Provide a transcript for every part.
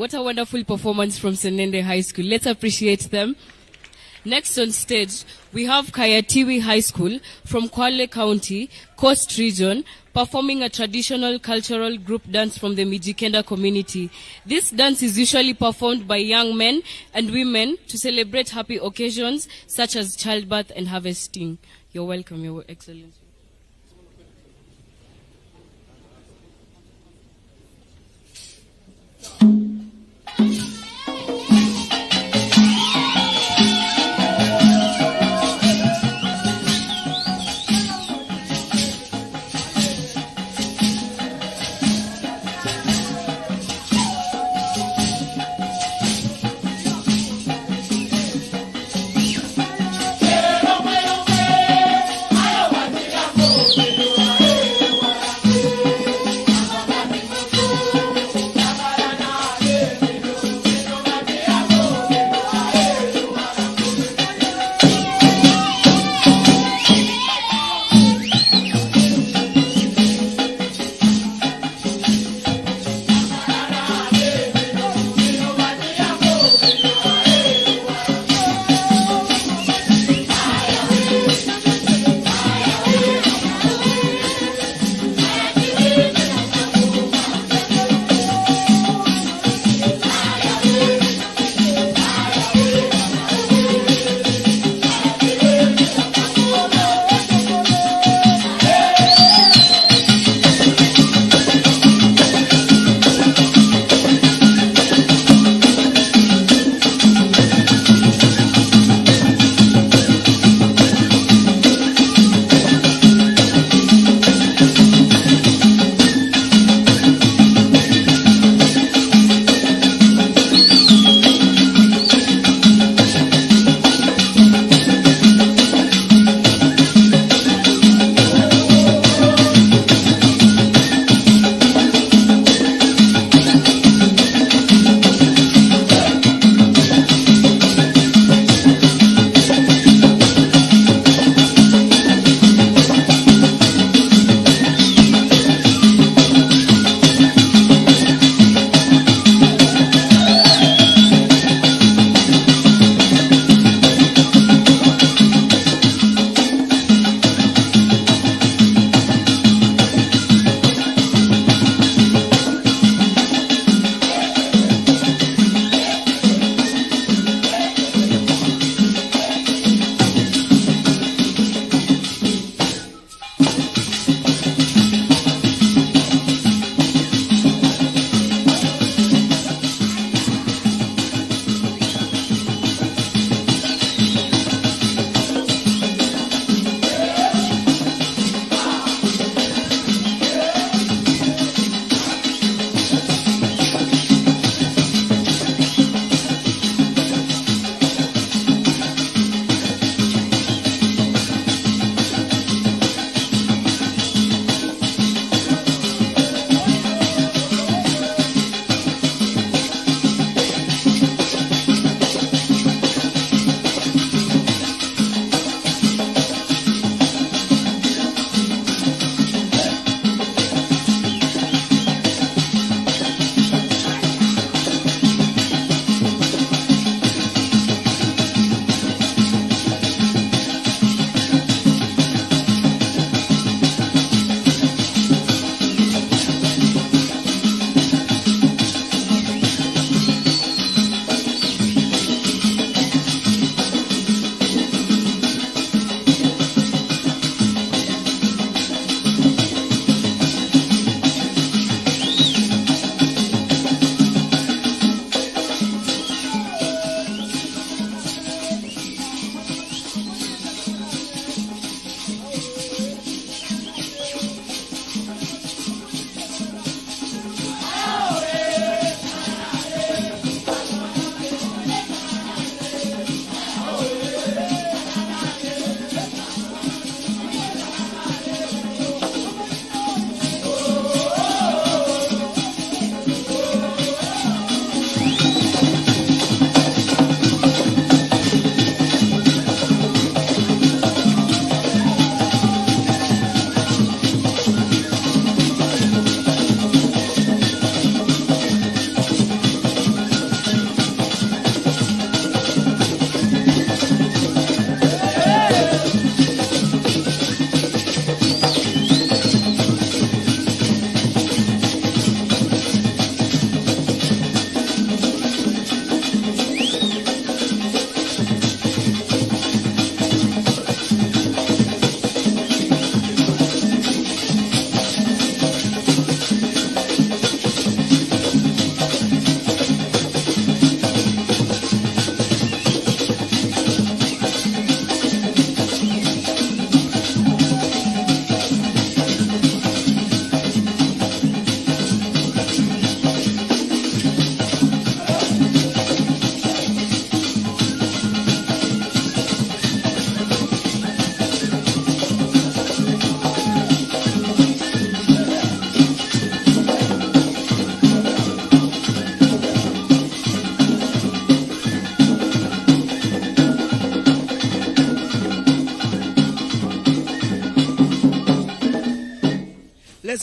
What a wonderful performance from Senende High School. Let's appreciate them. Next on stage, we have Kayatiwi High School from Kwale County, Coast Region, performing a traditional cultural group dance from the Mijikenda community. This dance is usually performed by young men and women to celebrate happy occasions such as childbirth and harvesting. You're welcome, Your Excellency. Quiero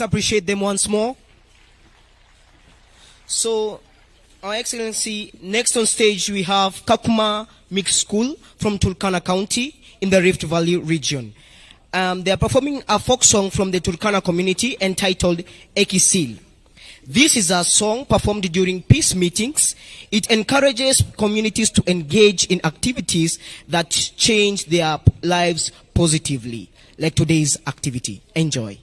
Let's appreciate them once more. So, Our Excellency, next on stage we have Kakuma Mixed School from Turkana County in the Rift Valley region. They are performing a folk song from the Turkana community entitled Ekisil. This is a song performed during peace meetings. It encourages communities to engage in activities that change their lives positively, like today's activity. Enjoy.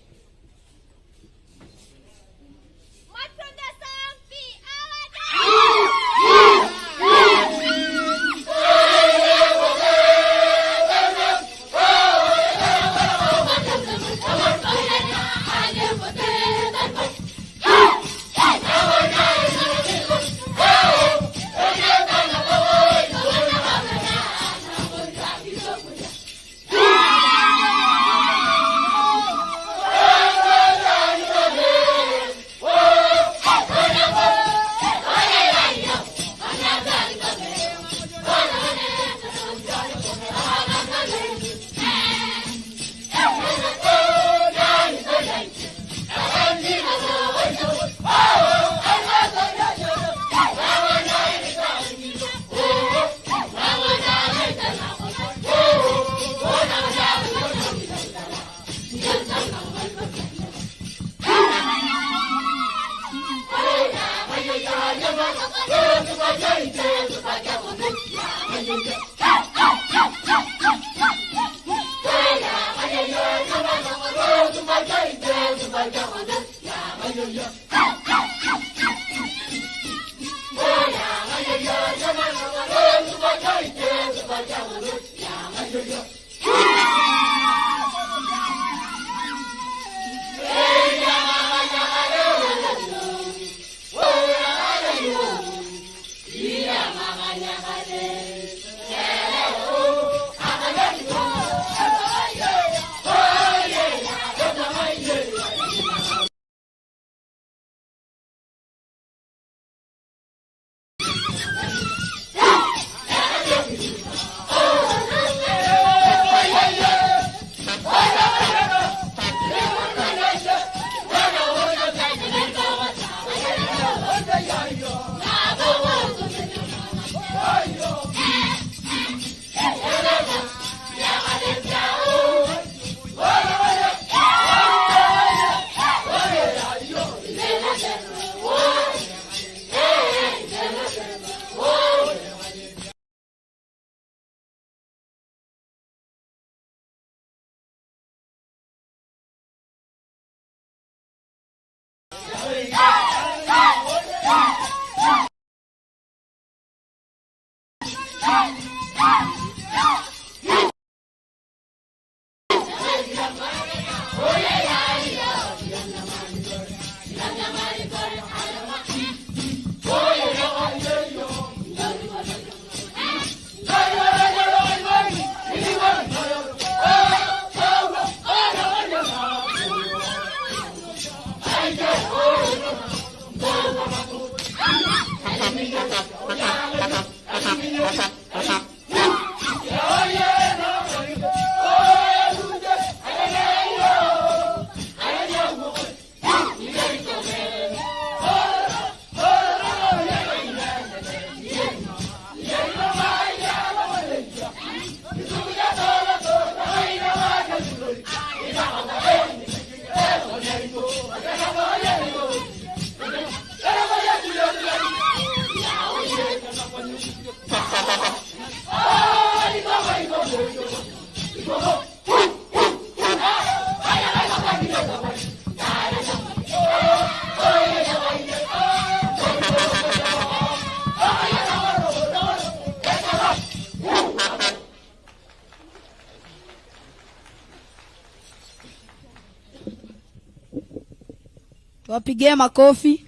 Wapige makofi.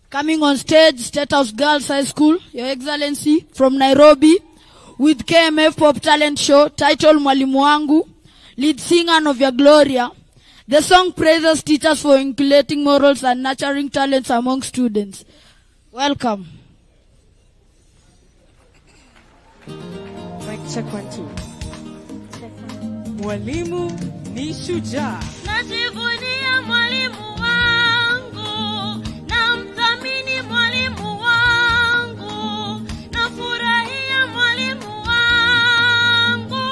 Coming on stage, State House Girls High School, Your Excellency, from Nairobi, with KMF Pop Talent Show, titled Mwalimu Wangu, lead singer Novia Gloria. The song praises teachers for inculcating morals and nurturing talents among students. Welcome. Mic check 1 2. Mwalimu ni shujaa. najivunia mwalimu wangu, namthamini mwalimu wangu, nafurahia mwalimu wangu.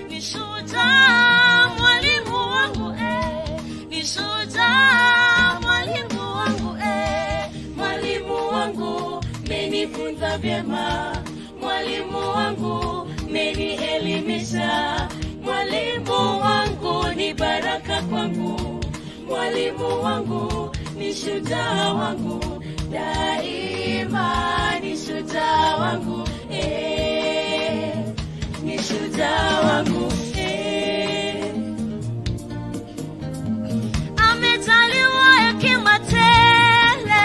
Ni shujaa mwalimu wangu, ni shujaa mwalimu wangu, mwalimu wangu menifunza vyema, mwalimu wangu menielimisha, mwalimu wangu ni baraka kwangu, mwalimu wangu ni shujaa wangu, daima ni shujaa wangu, ni shujaa wangu, Amejaliwa hekima tele,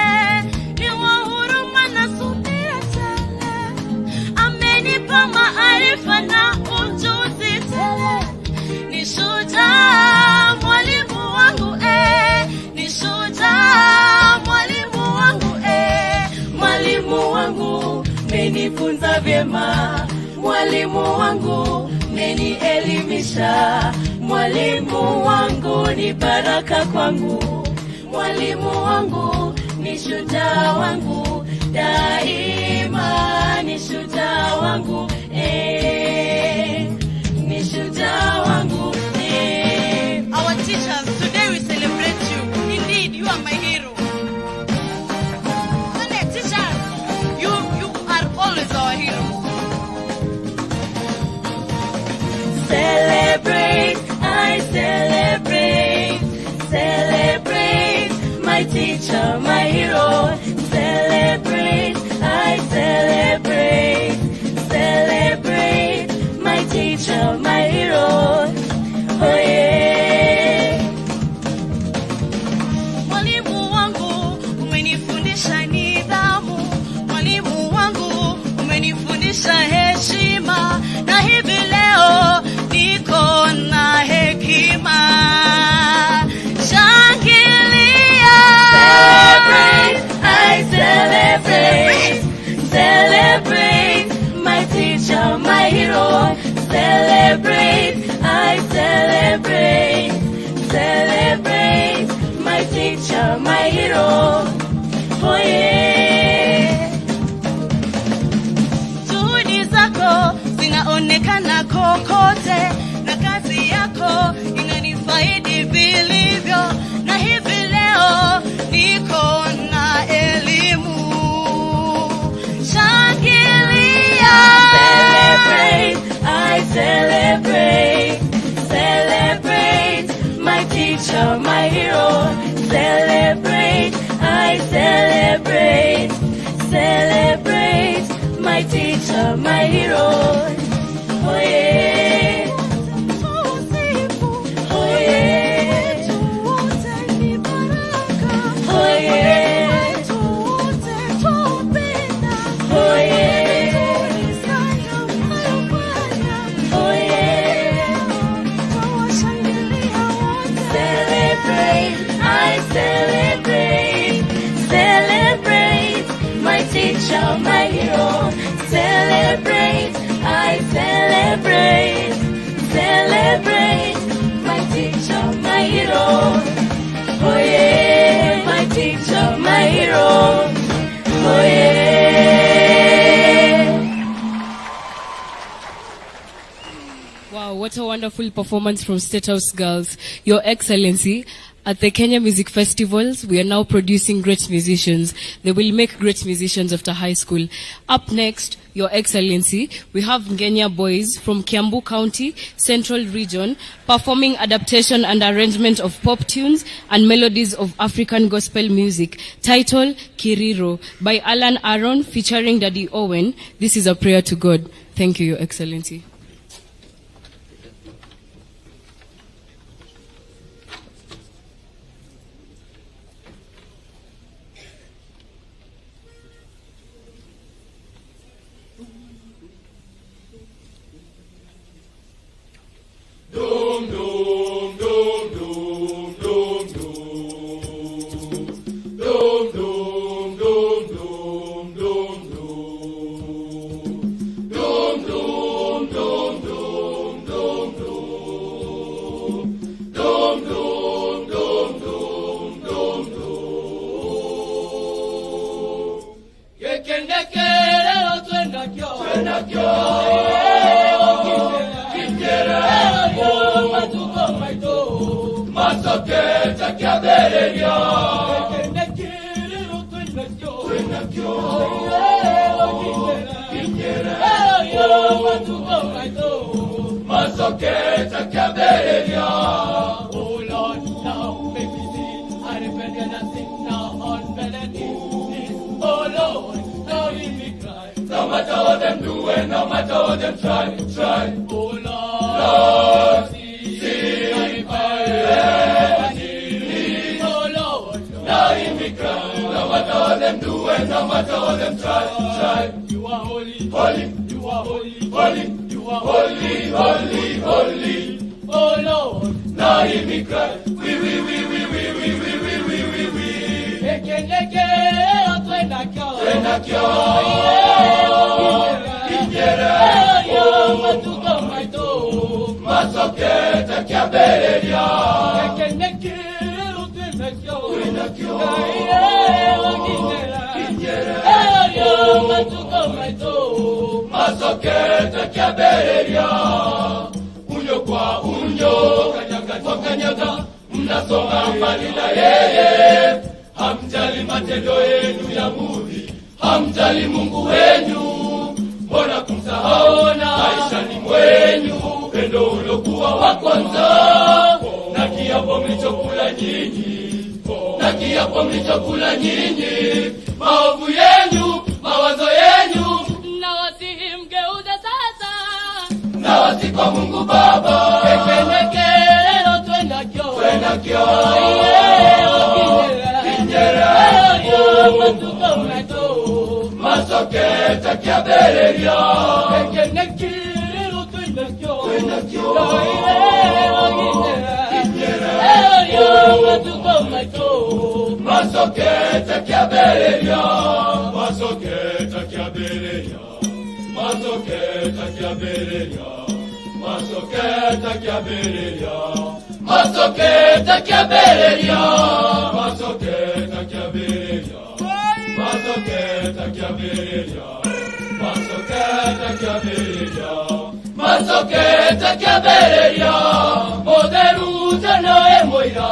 ni wa huruma na subira tele, amenipa maarifa na ujuzi tele. Ni shujaa mwalimu wangu, ni shujaa mwalimu wangu, mwalimu wangu menifunza vyema, mwalimu wangu menielimisha, mwalimu wangu ni baraka kwangu, mwalimu wangu ni shujaa wangu, daima ni shujaa wangu, ni shujaa wangu, Our teachers, today we celebrate you. Indeed, you are my hero. Sunday teachers, you are always our heroes. Celebrate, I celebrate, celebrate my teacher, my hero. Celebrate, I celebrate, celebrate my teacher, my hero. Oh yeah. Mwalimu wangu umenifundisha nidhamu, mwalimu wangu umenifundisha heshima, na hivi leo niko na hekima. Shangilia. Celebrate, I celebrate, celebrate my teacher, my hero. Celebrate, I celebrate, celebrate my teacher, my hero. Oh yeah. Juhudi zako zinaonekana kokote, na kazi yako inanifaidi vilivyo, na hivi leo niko na elimu. Shangilia. Celebrate, I celebrate, celebrate my teacher, my hero. Celebrate, I celebrate, celebrate my teacher, my hero. Oh yeah. Oh yeah. Oh yeah. Oh yeah. Oh yeah. Celebrate, I celebrate, celebrate my teacher, my hero. Celebrate, I celebrate, celebrate my teacher, my hero. Oh yeah, my teacher, my hero. Oh yeah. Wow, what a wonderful performance from State House Girls. Your Excellency, at the Kenya Music Festivals, we are now producing great musicians. They will make great musicians after high school. Up next, Your Excellency, we have Ngenya boys from Kiambu County, Central Region, performing adaptation and arrangement of pop tunes and melodies of African gospel music, title Kiriro, by Alan Aaron featuring Daddy Owen. This is a prayer to God. Thank you, Your Excellency. Dum dum Oh Lord, now make me see. I repent and I sing now on melody. Oh Lord, now hear me cry. No matter what them do and no matter what them try. Oh Lord, see my need. Oh Lord, now hear me cry. No matter what them do and no matter what them try. You are holy, holy. You are holy, holy. You are holy, holy, holy. Oh Lord, now hear me cry. We. Masoketa kiabereria. Masoketa kiabereria. Unyo kwa unyo, kanyaga kwa kanyaga, mnasonga mbali na yeye. Hamjali matendo yenu ya mudhi, hamjali Mungu wenu. Mbona kumsahaona maishani mwenyu upendo uliokuwa wa kwanza? Na kiapo mlichokula nyinyi, maovu yenu, mawazo yenu, Na wasimgeuze sasa. na wasi kwa Mungu Baba. Ekenekero twendakyo. Masoketa kiabereria. Masoketa kiabereria. Masoketa kiabereria. Masoketa kiabereria. Masoketa kiabereria. Masoketa kiabereria. Masoketa kiabereria. Masoketa kiabereria. Masoketa kiabereria. Masoketa kiabereria. Moderuta no emoira.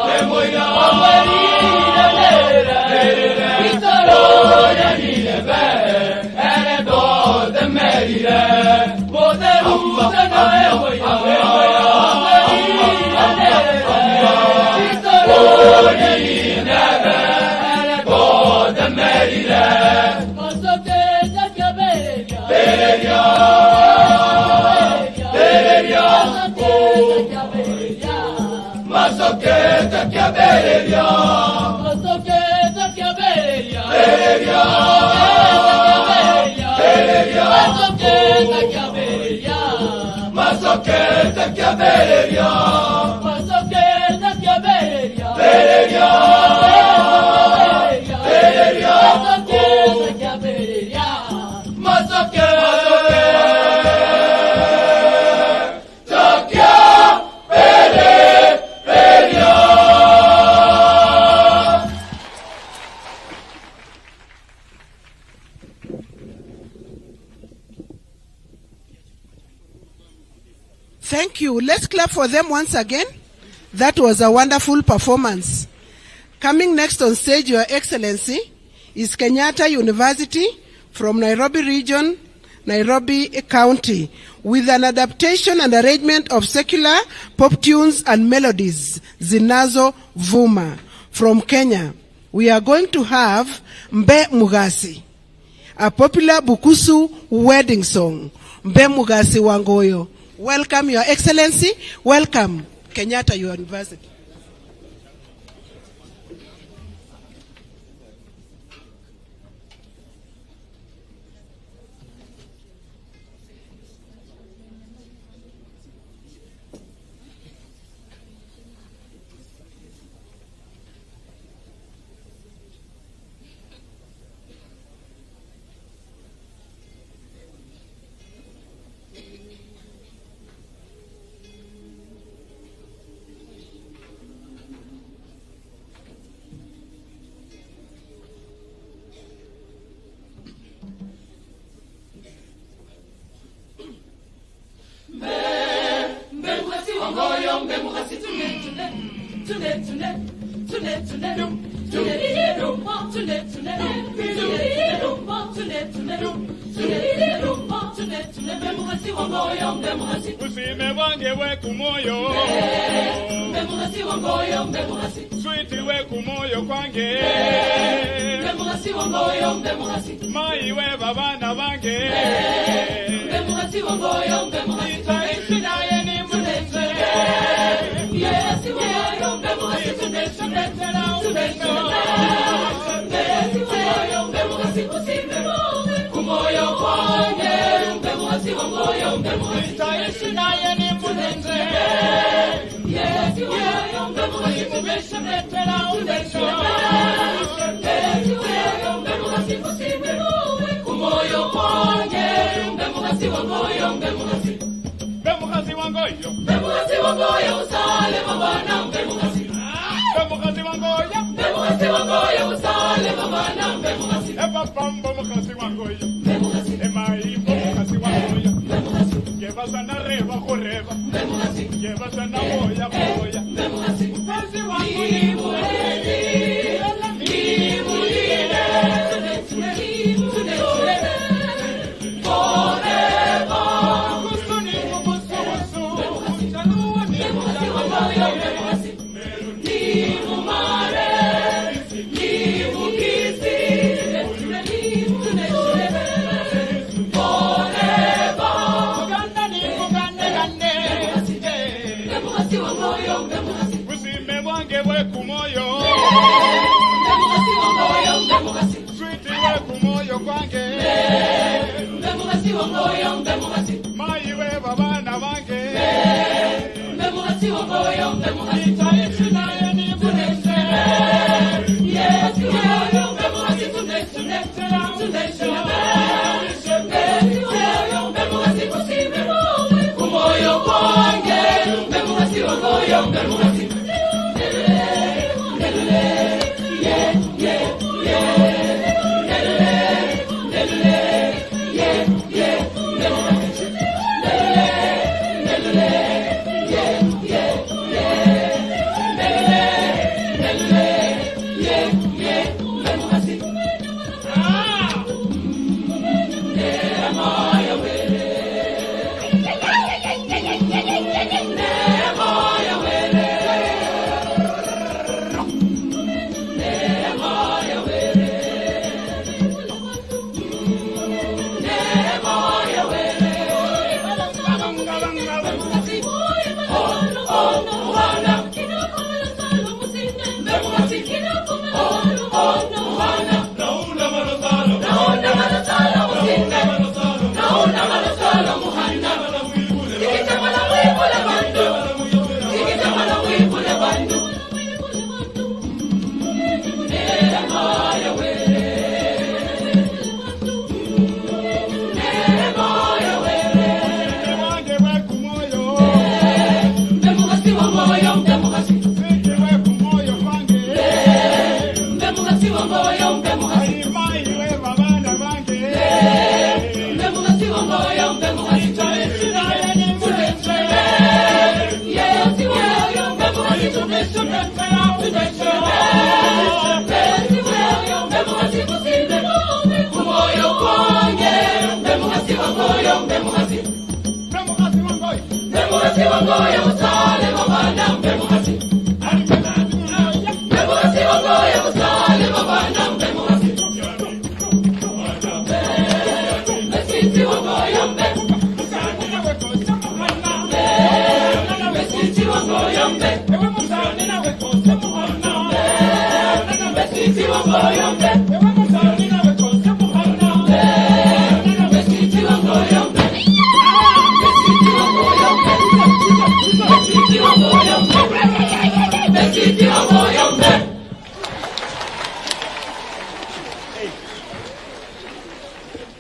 Amarira nere. Itoro ya nilebe. Ere do de merire. Moderuta no emoira. Amarira nere. Itoro ya nilebe. Ere do de merire. Masoketa kiabereria. Bereria. Masoketa kiabereria. Masoketa kiabereria. Bereria. Bereria. Masoketa kiabereria. Masoketa kiabereria. Masoketa kiabereria. Bereria. Bereria. Masoketa kiabereria. Thank you. Let's clap for them once again. That was a wonderful performance. Coming next on stage, Your Excellency, is Kenyatta University from Nairobi region, Nairobi County, with an adaptation and arrangement of secular pop tunes and melodies, Zinazo Vuma. From Kenya, we are going to have Mbe Mugasi, a popular Bukusu wedding song. Mbe Mugasi Wangoyo. Welcome, Your Excellency. Welcome, Kenyatta University. Usime wange we kumoyo Sweetie we kumoyo kwange Mai we babana bange Itaishi naye ni mwenze Yes, we kumoyo kwange Itaishi naye ni mwenze Yes, we kumoyo kwange Bemukazi wangoyo usale mabana Bemukazi wangoyo usale mabana Eba pambo mukazi wangoyo Emaimbo mukazi wangoyo Yeba sana reba koreba Yeba sana moya moya Mukazi wangoyo Sweetie we kumoyo kwange Mai we babana bange Itaishi naye ni mwenze Yes, kumoyo kwange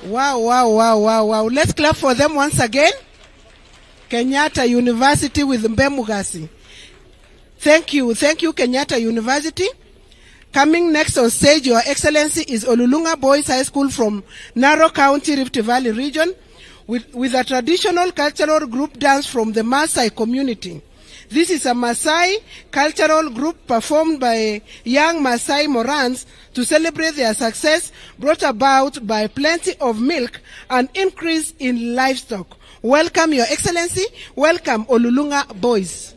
Wow. Let's clap for them once again. Kenyatta University with Mbemugasi. Thank you, Kenyatta University. Coming next on stage, Your Excellency, is Olulunga Boys High School from Narok County, Rift Valley region, with a traditional cultural group dance from the Maasai community. This is a Maasai cultural group performed by young Maasai Morans to celebrate their success brought about by plenty of milk and increase in livestock. Welcome, Your Excellency. Welcome, Olulunga boys.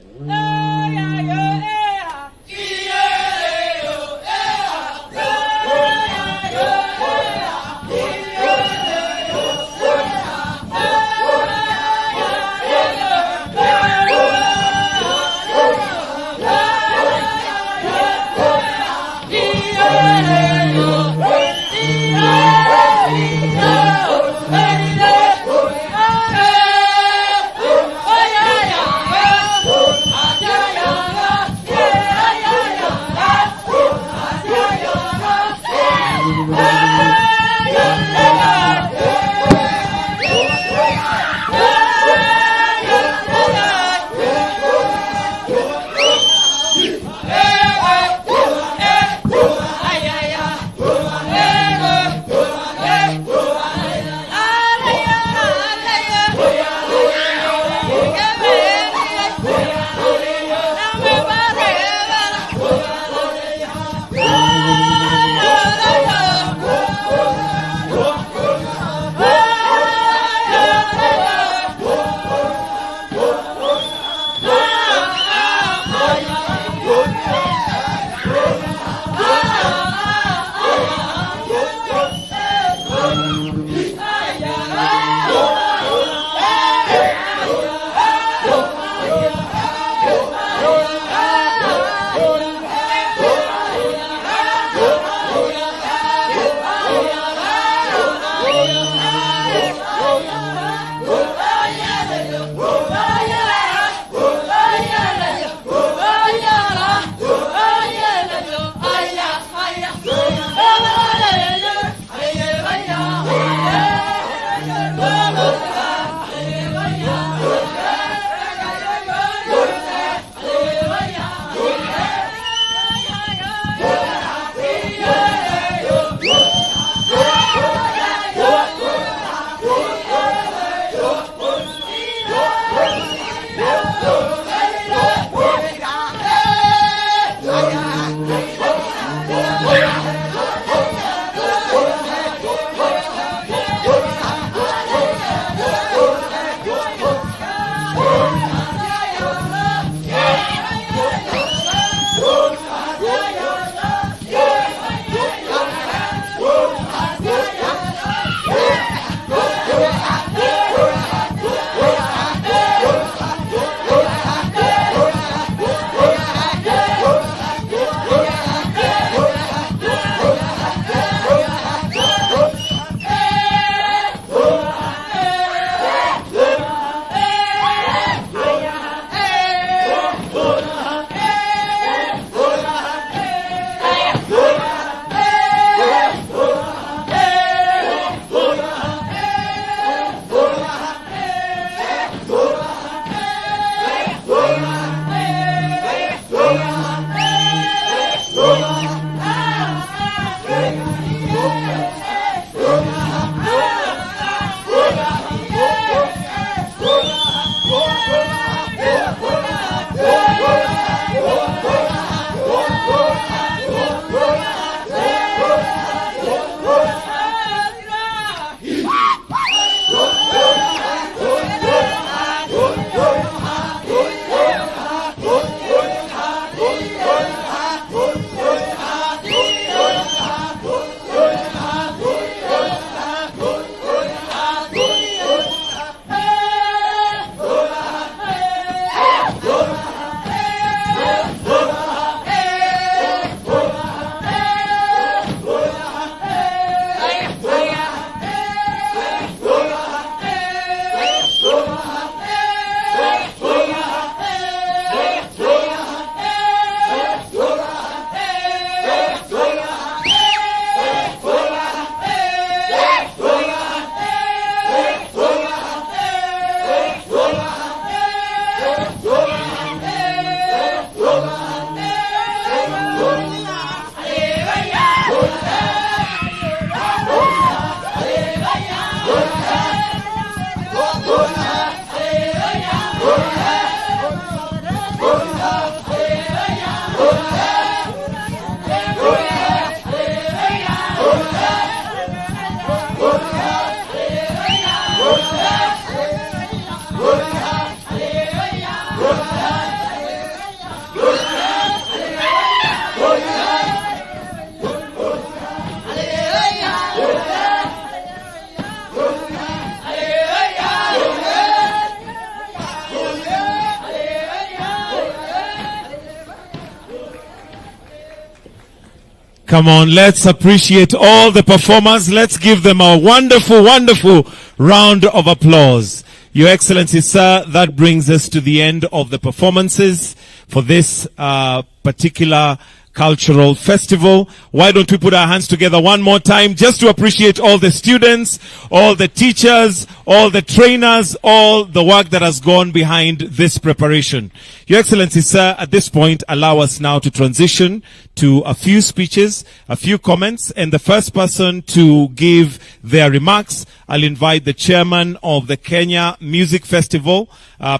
Come on, let's appreciate all the performers. Let's give them a wonderful, wonderful round of applause. Your Excellency, sir, that brings us to the end of the performances for this particular cultural festival. Why don't we put our hands together one more time just to appreciate all the students, all the teachers, all the trainers, all the work that has gone behind this preparation. Your Excellency, sir, at this point, allow us now to transition to a few speeches, a few comments, and the first person to give their remarks, I'll invite the chairman of the Kenya Music Festival,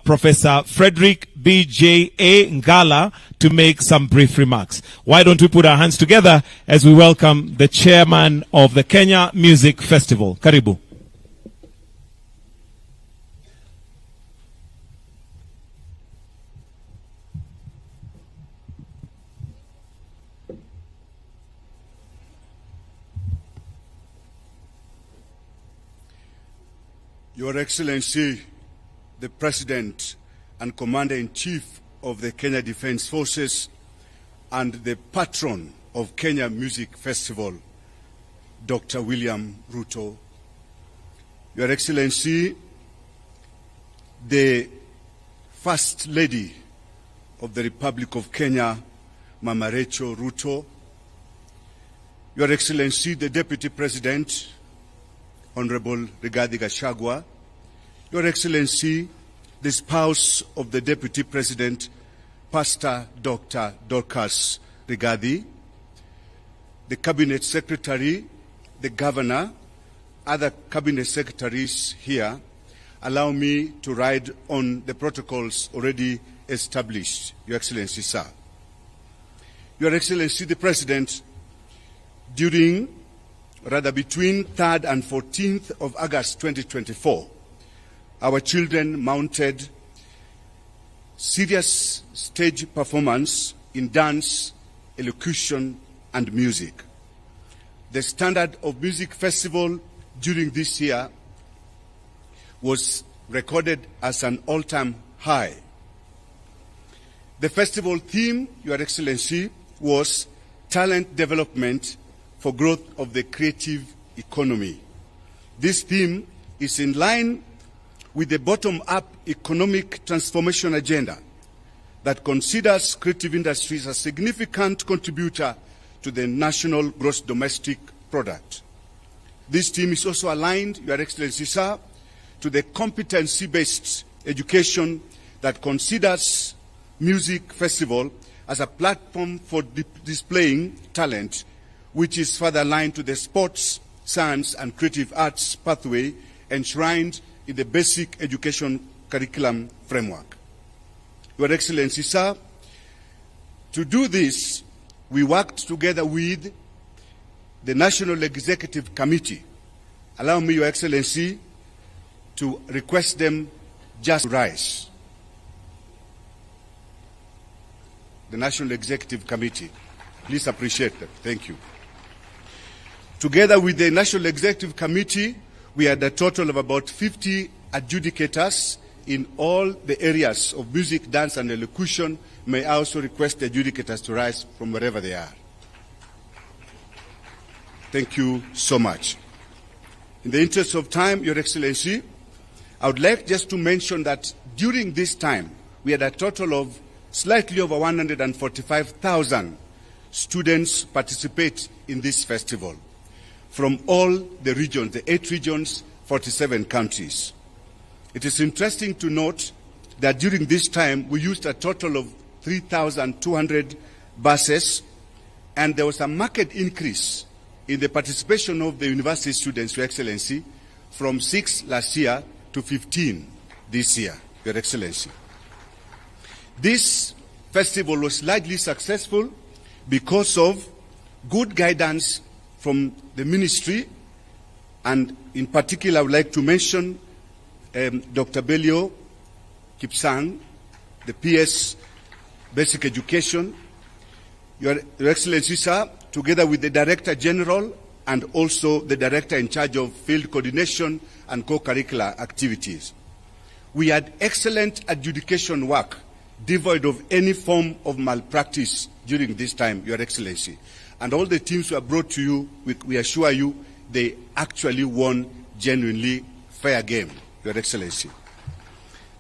Professor Frederick B.J.A. Ngala, to make some brief remarks. Why don't we put our hands together as we welcome the chairman of the Kenya Music Festival. Karibu. Your Excellency, the President and Commander-in-Chief of the Kenya Defense Forces and the patron of Kenya Music Festival, Dr. William Ruto. Your Excellency, the First Lady of the Republic of Kenya, Mama Rachel Ruto. Your Excellency, the Deputy President, Honorable Rigathi Gachagua, Your Excellency, the spouse of the Deputy President, Pastor Dr. Dorcas Rigathi, the Cabinet Secretary, the Governor, other Cabinet Secretaries here, allow me to ride on the protocols already established, Your Excellency, sir. Your Excellency, the President, between 3rd and 14th of August 2024, our children mounted serious stage performance in dance, elocution, and music. The standard of music festival during this year was recorded as an all-time high. The festival theme, Your Excellency, was talent development for growth of the creative economy. This theme is in line with the bottom-up economic transformation agenda that considers creative industries a significant contributor to the national gross domestic product. This theme is also aligned, Your Excellency, sir, to the competency-based education that considers music festival as a platform for displaying talent, which is further aligned to the sports, science, and creative arts pathway enshrined in the basic education curriculum framework. Your Excellency, sir, to do this, we worked together with the National Executive Committee. Allow me, Your Excellency, to request them just rise. The National Executive Committee. Please appreciate them. Thank you. Together with the National Executive Committee, we had a total of about 50 adjudicators in all the areas of music, dance, and elocution. May I also request the adjudicators to rise from wherever they are. Thank you so much. In the interest of time, Your Excellency, I would like just to mention that during this time, we had a total of slightly over 145,000 students participate in this festival from all the regions, the 8 regions, 47 countries. It is interesting to note that during this time, we used a total of 3,200 buses, and there was a marked increase in the participation of the university students, Your Excellency, from 6 last year to 15 this year, Your Excellency. This festival was largely successful because of good guidance from the ministry, and in particular I would like to mention Dr. Belio Kipsang, the PS Basic Education, Your Excellency, sir, together with the Director General and also the Director in charge of Field Coordination and Co-Curricular Activities. We had excellent adjudication work, devoid of any form of malpractice during this time, Your Excellency. And all the teams were brought to you, we assure you, they actually won genuinely fair game, Your Excellency.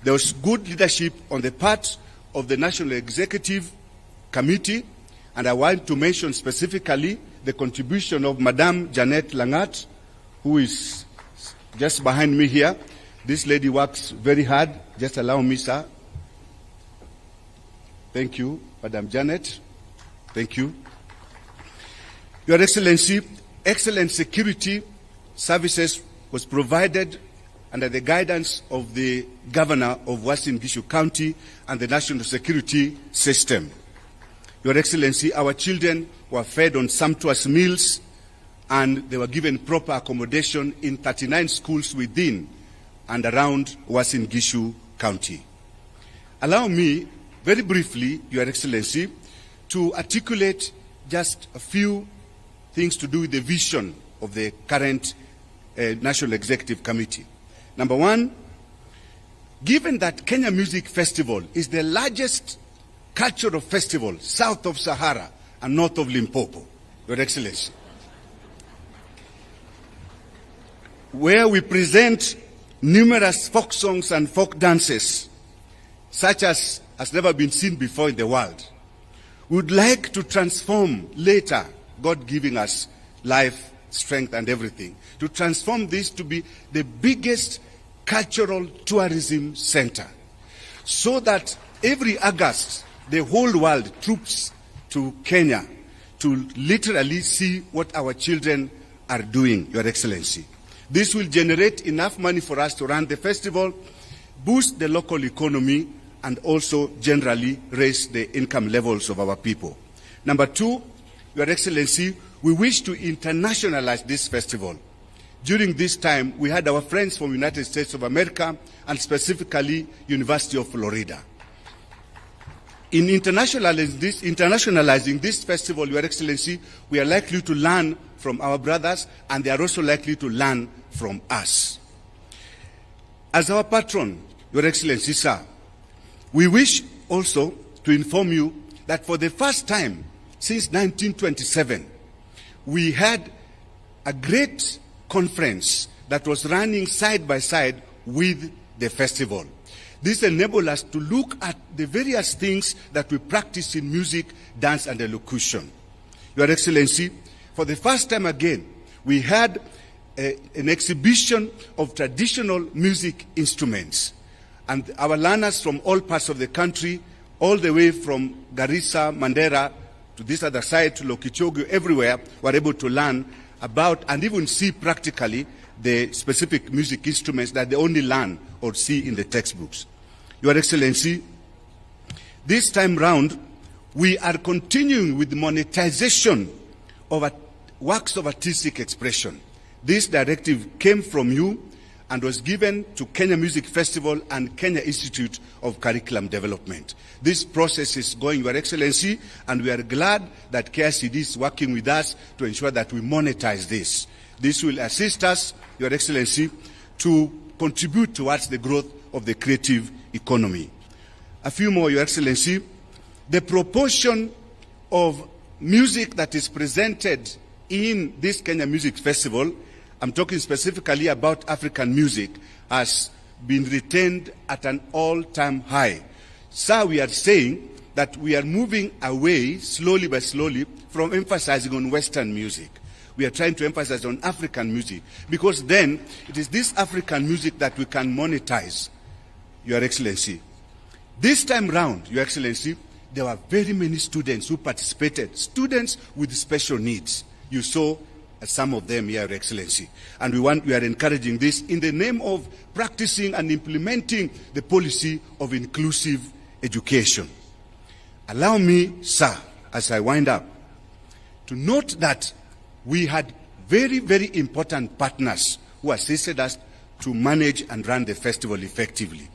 There was good leadership on the part of the National Executive Committee, and I want to mention specifically the contribution of Madame Janet Langat, who is just behind me here. This lady works very hard. Just allow me, sir. Thank you, Madam Janet. Thank you. Your Excellency, excellent security services was provided under the guidance of the Governor of Uasin Gishu County and the National Security System. Your Excellency, our children were fed on sumptuous meals and they were given proper accommodation in 39 schools within and around Uasin Gishu County. Allow me, very briefly, Your Excellency, to articulate just a few things to do with the vision of the current National Executive Committee. Number one, given that Kenya Music Festival is the largest cultural festival south of Sahara and north of Limpopo, Your Excellency, where we present numerous folk songs and folk dances, such as has never been seen before in the world, we would like to transform later, God giving us life, strength, and everything, to transform this to be the biggest cultural tourism center, so that every August, the whole world troops to Kenya to literally see what our children are doing, Your Excellency. This will generate enough money for us to run the festival, boost the local economy, and also generally raise the income levels of our people. Number two, Your Excellency, we wish to internationalize this festival. During this time, we had our friends from the United States of America and specifically University of Florida. In internationalizing this festival, Your Excellency, we are likely to learn from our brothers, and they are also likely to learn from us. As our patron, Your Excellency, sir, we wish also to inform you that for the first time since 1927, we had a great conference that was running side by side with the festival. This enabled us to look at the various things that we practice in music, dance, and elocution. Your Excellency, for the first time again, we had an exhibition of traditional music instruments. And our learners from all parts of the country, all the way from Garissa, Mandera, to this other side, to Lokichogio, everywhere, were able to learn about and even see practically the specific music instruments that they only learn or see in the textbooks. Your Excellency, this time round, we are continuing with the monetization of works of artistic expression. This directive came from you and was given to Kenya Music Festival and Kenya Institute of Curriculum Development. This process is going, Your Excellency, and we are glad that KICD is working with us to ensure that we monetize this. This will assist us, Your Excellency, to contribute towards the growth of the creative economy. A few more, Your Excellency. The proportion of music that is presented in this Kenya Music Festival, I'm talking specifically about African music, has been retained at an all-time high. Sir, we are saying that we are moving away, slowly by slowly, from emphasizing on Western music. We are trying to emphasize on African music, because then it is this African music that we can monetize, Your Excellency. This time round, Your Excellency, there were very many students who participated, students with special needs. You saw some of them here, Your Excellency. And we are encouraging this in the name of practicing and implementing the policy of inclusive education. Allow me, sir, as I wind up, to note that we had very, very important partners who assisted us to manage and run the festival effectively.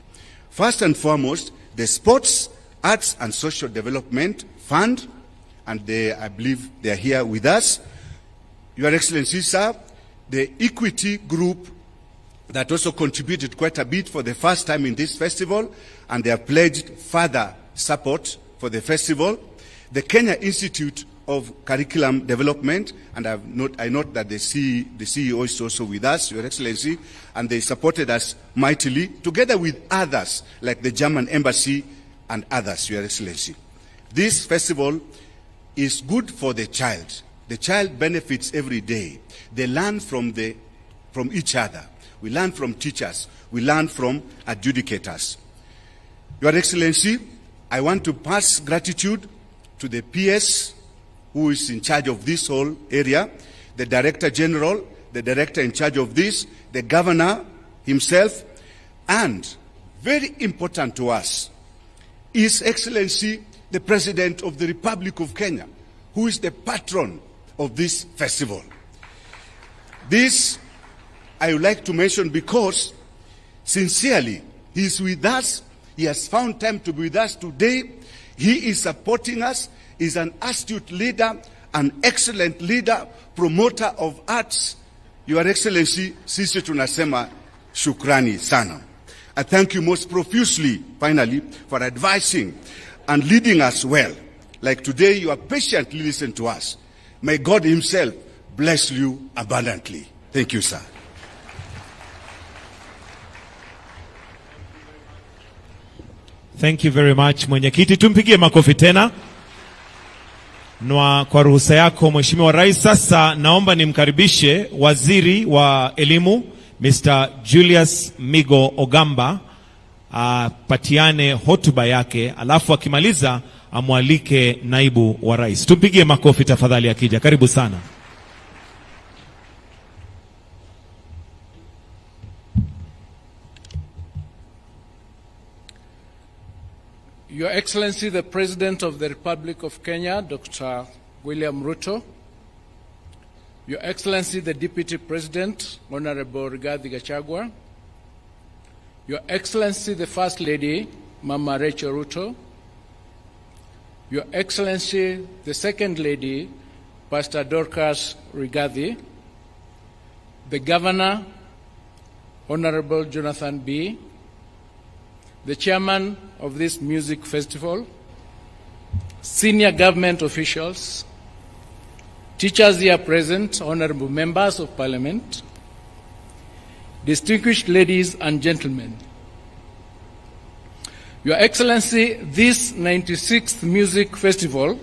First and foremost, the Sports, Arts and Social Development Fund, and I believe they are here with us. Your Excellency, sir, the Equity Group that also contributed quite a bit for the first time in this festival, and they have pledged further support for the festival. The Kenya Institute of curriculum development, and I note that the CEO is also with us, Your Excellency, and they supported us mightily, together with others, like the German Embassy and others, Your Excellency. This festival is good for the child. The child benefits every day. They learn from each other. We learn from teachers. We learn from adjudicators. Your Excellency, I want to pass gratitude to the PS who is in charge of this whole area, the Director General, the Director in charge of this, the Governor himself, and very important to us, His Excellency, the President of the Republic of Kenya, who is the patron of this festival. This I would like to mention because, sincerely, he is with us. He has found time to be with us today. He is supporting us. He is an astute leader, an excellent leader, promoter of arts. Your Excellency, sisi tunasema shukrani sana. I thank you most profusely, finally, for advising and leading us well. Like today, you are patiently listening to us. May God himself bless you abundantly. Thank you, sir. Thank you very much, Mwenyekiti. Tumpigie makofi tena. Na kwa ruhusa yako Mheshimiwa Rais, sasa naomba nimkaribishe Waziri wa Elimu Mr. Julius Migo Ogamba patiane hotuba yake, alafu akimaliza amwalike naibu wa rais. Tumpigie makofi tafadhali akija. Karibu sana. Your Excellency, the President of the Republic of Kenya, Dr. William Ruto, Your Excellency, the Deputy President, Honorable Rigathi Gachagua, Your Excellency, the First Lady, Mama Rachel Ruto, Your Excellency, the Second Lady, Pastor Dorcas Rigathi, the Governor, Honorable Jonathan B., the Chairman of this music festival, senior government officials, teachers here present, honorable members of Parliament, distinguished ladies and gentlemen. Your Excellency, this 96th Music Festival,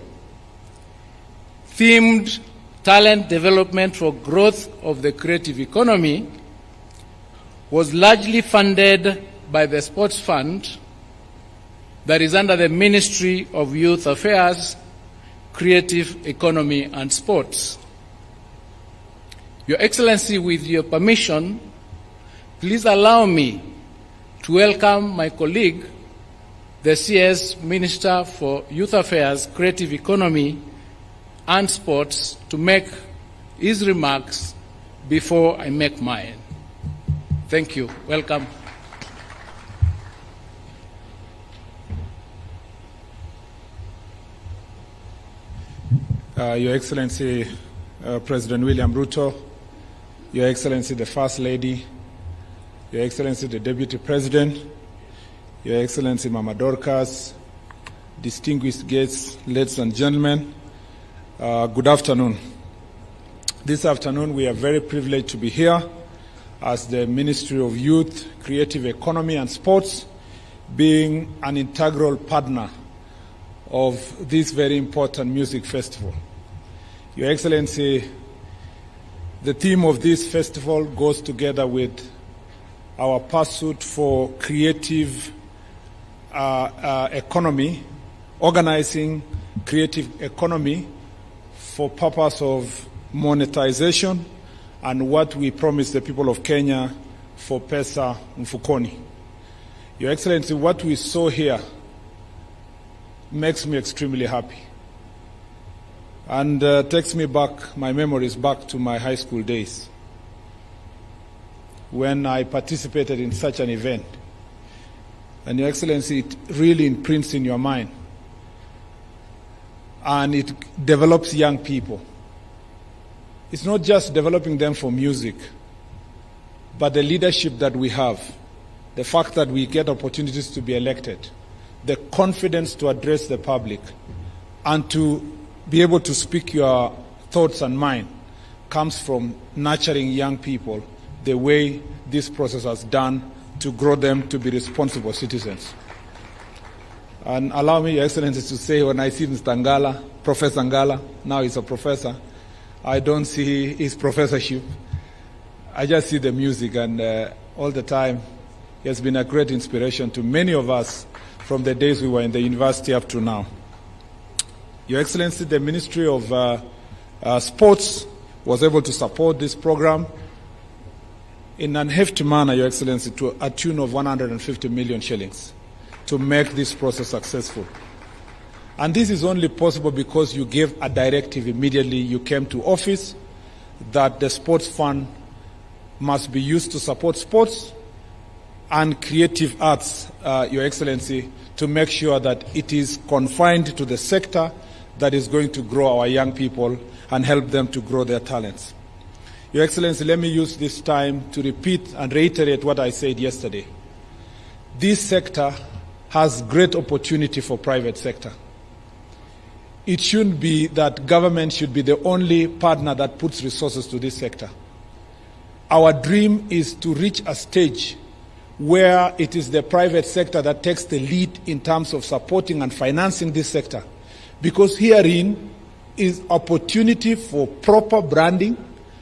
themed Talent Development for Growth of the Creative Economy, was largely funded by the Sports Fund that is under the Ministry of Youth Affairs, Creative Economy and Sports. Your Excellency, with your permission, please allow me to welcome my colleague, the CS Minister for Youth Affairs, Creative Economy and Sports, to make his remarks before I make mine. Thank you. Welcome. Your Excellency, President William Ruto, Your Excellency, the First Lady, Your Excellency, the Deputy President, Your Excellency, Mama Dorcas, distinguished guests, ladies and gentlemen, good afternoon. This afternoon, we are very privileged to be here as the Ministry of Youth, Creative Economy and Sports, being an integral partner of this very important music festival. Your Excellency, the theme of this festival goes together with our pursuit for creative economy, organizing creative economy for purpose of monetization and what we promise the people of Kenya for Pesa Mfukoni. Your Excellency, what we saw here makes me extremely happy and takes me back, my memories back to my high school days when I participated in such an event. And Your Excellency, it really imprints in your mind and it develops young people. It's not just developing them for music, but the leadership that we have, the fact that we get opportunities to be elected, the confidence to address the public and to be able to speak your thoughts and mind comes from nurturing young people the way this process has done to grow them to be responsible citizens. And allow me, Your Excellency, to say when I see Mr. Ngala, Professor Ngala, now he's a professor, I don't see his professorship. I just see the music, and all the time he has been a great inspiration to many of us from the days we were in the university up to now. Your Excellency, the Ministry of Sports was able to support this program in an hefty manner, Your Excellency, to a tune of 150 million shillings to make this process successful. And this is only possible because you gave a directive immediately you came to office that the sports fund must be used to support sports and creative arts, Your Excellency, to make sure that it is confined to the sector that is going to grow our young people and help them to grow their talents. Your Excellency, let me use this time to repeat and reiterate what I said yesterday. This sector has great opportunity for private sector. It shouldn't be that government should be the only partner that puts resources to this sector. Our dream is to reach a stage where it is the private sector that takes the lead in terms of supporting and financing this sector. Because herein is opportunity for proper branding,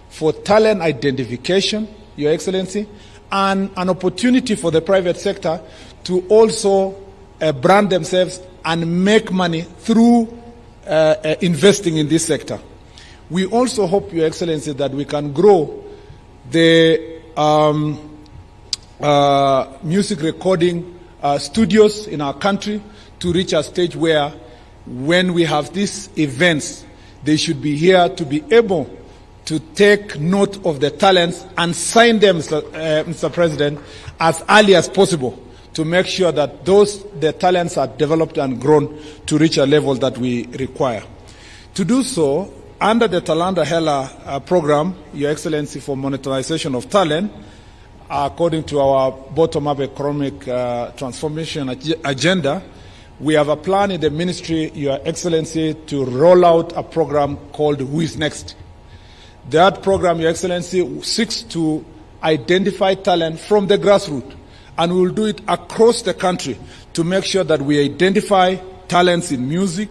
for talent identification, Your Excellency, and an opportunity for the private sector to also brand themselves and make money through investing in this sector. We also hope, Your Excellency, that we can grow the music recording studios in our country to reach a stage where when we have these events, they should be here to be able to take note of the talents and sign them, Mr. President, as early as possible to make sure that the talents are developed and grown to reach a level that we require. To do so, under the Talanta Hela program, Your Excellency, for monetization of talent, according to our bottom-up economic transformation agenda, we have a plan in the ministry, Your Excellency, to roll out a program called Who is Next. That program, Your Excellency, seeks to identify talent from the grassroots, and we will do it across the country to make sure that we identify talents in music,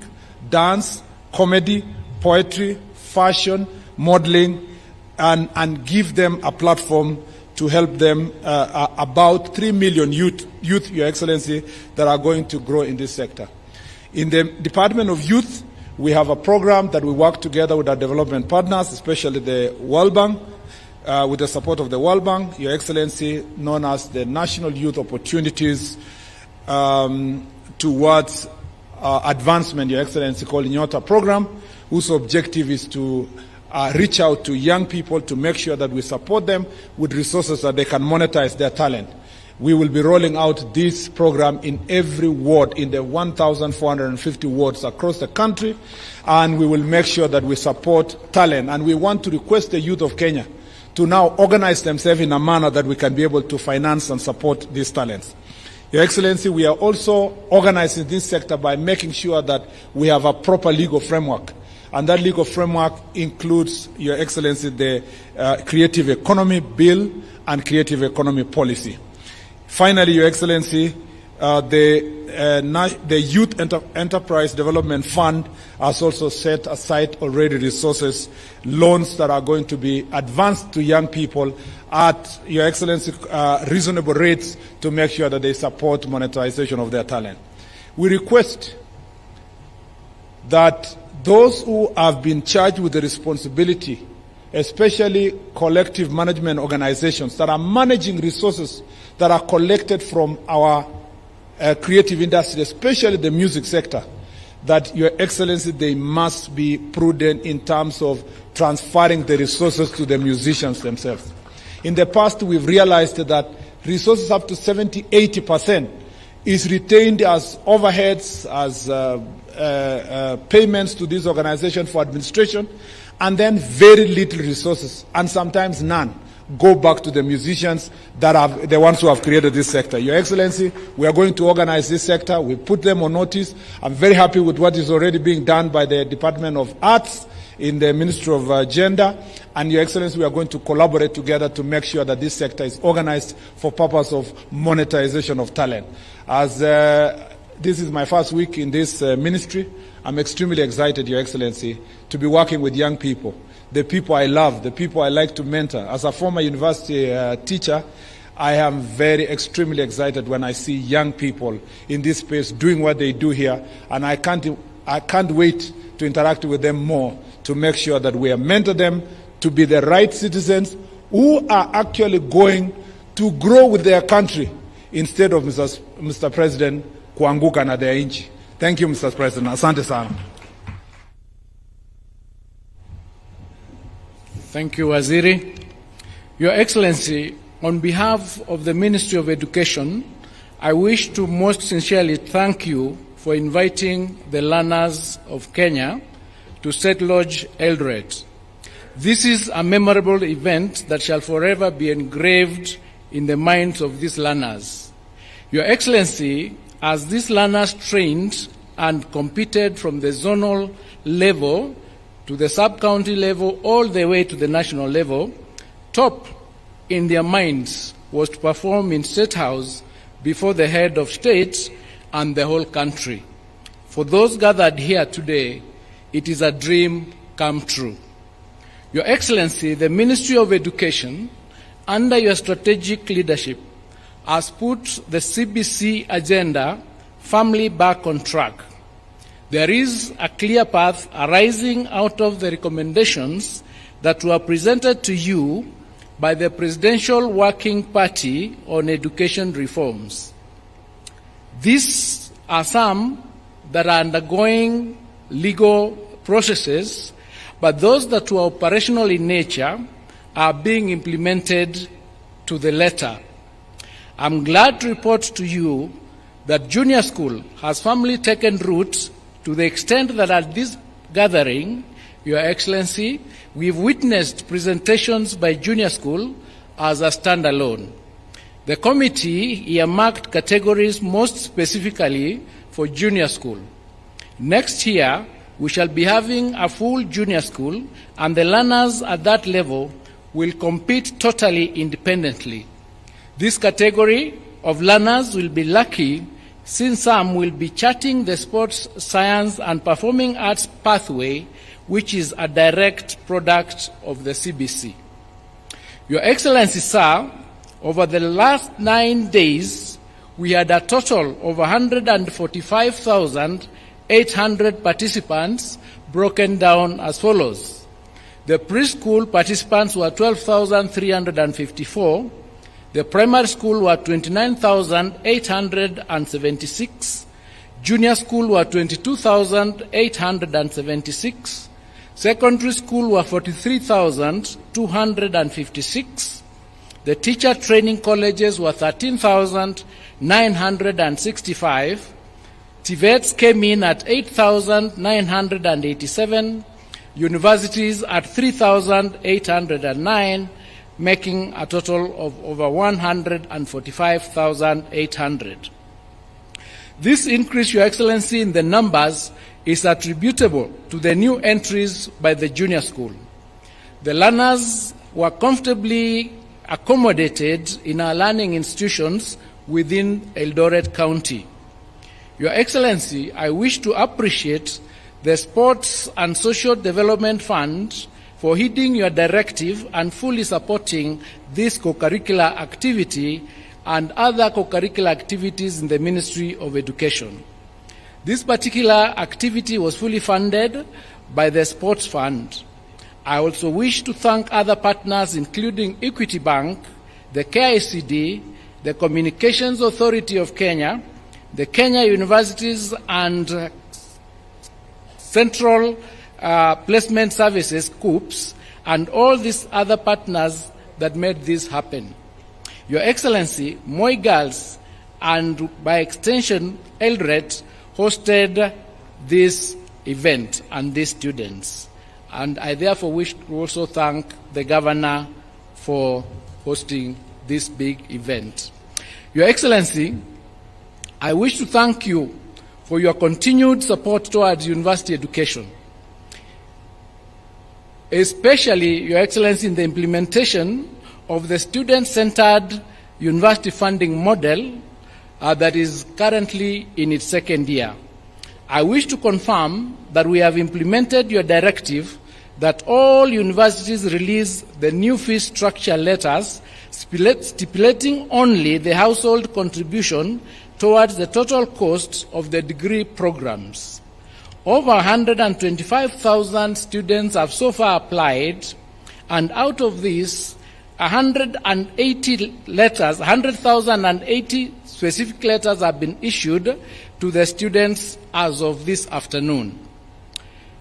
dance, comedy, poetry, fashion, modeling, and give them a platform to help them, about 3 million youth, Your Excellency, that are going to grow in this sector. In the Department of Youth, we have a program that we work together with our development partners, especially the World Bank, with the support of the World Bank, Your Excellency, known as the National Youth Opportunities towards Advancement, Your Excellency, called Nyota program, whose objective is to reach out to young people to make sure that we support them with resources that they can monetize their talent. We will be rolling out this program in every ward, in the 1,450 wards across the country, and we will make sure that we support talent. And we want to request the youth of Kenya to now organize themselves in a manner that we can be able to finance and support these talents. Your Excellency, we are also organizing this sector by making sure that we have a proper legal framework. And that legal framework includes, Your Excellency, the Creative Economy Bill and Creative Economy Policy. Finally, Your Excellency, the Youth Enterprise Development Fund has also set aside already resources, loans that are going to be advanced to young people at, Your Excellency, reasonable rates to make sure that they support monetization of their talent. We request that those who have been charged with the responsibility, especially collective management organizations that are managing resources that are collected from our creative industry, especially the music sector, that, Your Excellency, they must be prudent in terms of transferring the resources to the musicians themselves. In the past, we've realized that resources up to 70-80% is retained as overheads, as payments to this organization for administration, and then very little resources, and sometimes none, go back to the musicians that are the ones who have created this sector. Your Excellency, we are going to organize this sector. We put them on notice. I'm very happy with what is already being done by the Department of Arts in the Ministry of Gender. And Your Excellency, we are going to collaborate together to make sure that this sector is organized for purpose of monetization of talent. As this is my first week in this ministry, I'm extremely excited, Your Excellency, to be working with young people, the people I love, the people I like to mentor. As a former university teacher, I am extremely excited when I see young people in this space doing what they do here, and I can't wait to interact with them more to make sure that we mentor them to be the right citizens who are actually going to grow with their country instead of, Mr. President, kuanguka na their inchi. Thank you, Mr. President. Asante sana. Thank you, Waziri. Your Excellency, on behalf of the Ministry of Education, I wish to most sincerely thank you for inviting the learners of Kenya to State Lodge Eldoret. This is a memorable event that shall forever be engraved in the minds of these learners. Your Excellency, as these learners trained and competed from the zonal level to the sub-county level all the way to the national level, top in their minds was to perform in State House before the head of state and the whole country. For those gathered here today, it is a dream come true. Your Excellency, the Ministry of Education, under your strategic leadership, has put the CBC agenda firmly back on track. There is a clear path arising out of the recommendations that were presented to you by the Presidential Working Party on Education Reforms. These are some that are undergoing legal processes, but those that were operational in nature are being implemented to the letter. I'm glad to report to you that junior school has firmly taken root to the extent that at this gathering, Your Excellency, we've witnessed presentations by junior school as a standalone. The committee earmarked categories most specifically for junior school. Next year, we shall be having a full junior school, and the learners at that level will compete totally independently. This category of learners will be lucky since some will be charting the sports, science, and performing arts pathway, which is a direct product of the CBC. Your Excellency, sir, over the last 9 days, we had a total of 145,800 participants, broken down as follows. The preschool participants were 12,354. The primary school were 29,876. Junior school were 22,876. Secondary school were 43,256. The teacher training colleges were 13,965. TVETs came in at 8,987. Universities at 3,809, making a total of over 145,800. This increase, Your Excellency, in the numbers is attributable to the new entries by the junior school. The learners were comfortably accommodated in our learning institutions within Eldoret County. Your Excellency, I wish to appreciate the Sports and Social Development Fund for heeding your directive and fully supporting this co-curricular activity and other co-curricular activities in the Ministry of Education. This particular activity was fully funded by the Sports Fund. I also wish to thank other partners, including Equity Bank, the KICD, the Communications Authority of Kenya, the Kenya Universities and Central Placement Services, COOPS, and all these other partners that made this happen. Your Excellency, Moi Girls, and by extension, Eldoret, hosted this event and these students. And I therefore wish to also thank the Governor for hosting this big event. Your Excellency, I wish to thank you for your continued support towards university education, especially, Your Excellency, in the implementation of the student-centered university funding model that is currently in its second year. I wish to confirm that we have implemented your directive that all universities release the new fee structure letters stipulating only the household contribution towards the total cost of the degree programs. Over 125,000 students have so far applied, and out of these, 100,080 specific letters have been issued to the students as of this afternoon.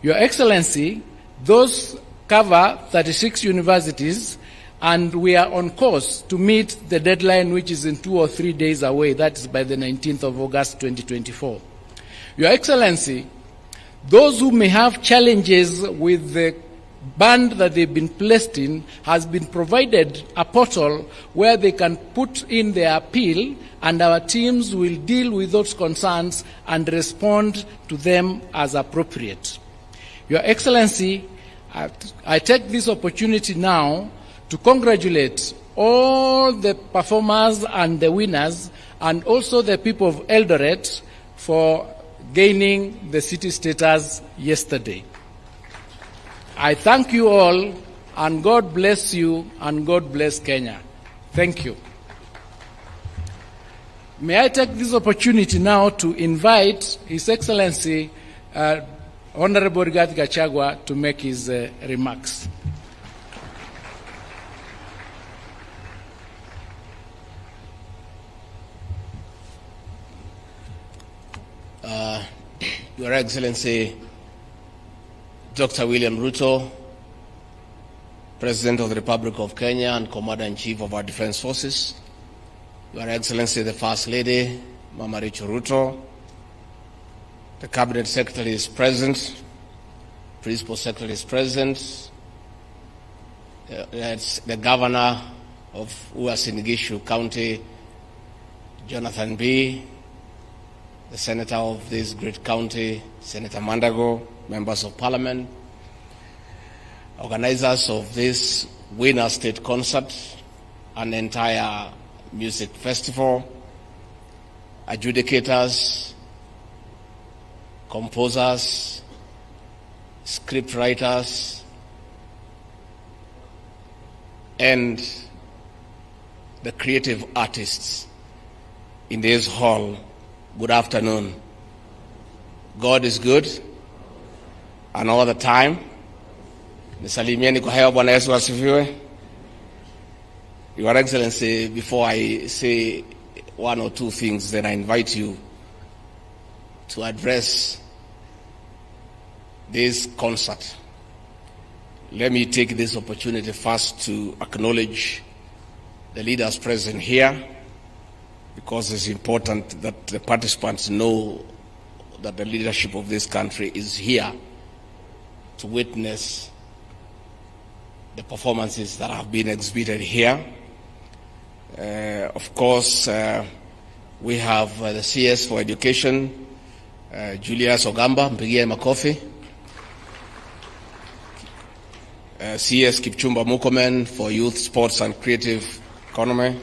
Your Excellency, those cover 36 universities, and we are on course to meet the deadline, which is in 2 or 3 days away. That is by the 19th of August 2024. Your Excellency, those who may have challenges with the band that they've been placed in has been provided a portal where they can put in their appeal, and our teams will deal with those concerns and respond to them as appropriate. Your Excellency, I take this opportunity now to congratulate all the performers and the winners, and also the people of Eldoret for gaining the city status yesterday. I thank you all, and God bless you, and God bless Kenya. Thank you. May I take this opportunity now to invite His Excellency Honorable Rigathi Gachagua to make his remarks. Your Excellency, Dr. William Ruto, President of the Republic of Kenya and Commander-in-Chief of our Defense Forces, Your Excellency, the First Lady, Mama Rachel Ruto, the Cabinet Secretary is present, Principal Secretary is present, the Governor of Uasin Gishu County, Jonathan B., the Senator of this great county, Senator Mandago, Members of Parliament, organizers of this Winner State Concert, an entire music festival, adjudicators, composers, script writers, and the creative artists in this hall. Good afternoon. God is good, and all the time. Nisalimieni kwa hewa. Bwana Yesu asifiwe. Your Excellency, before I say one or two things, then I invite you to address this concert. Let me take this opportunity first to acknowledge the leaders present here, because it's important that the participants know that the leadership of this country is here to witness the performances that have been exhibited here. Of course, we have the CS for Education, Julius Ogamba, mpigie makofi. CS Kipchumba Murkomen for Youth, Sports and Creative Economy.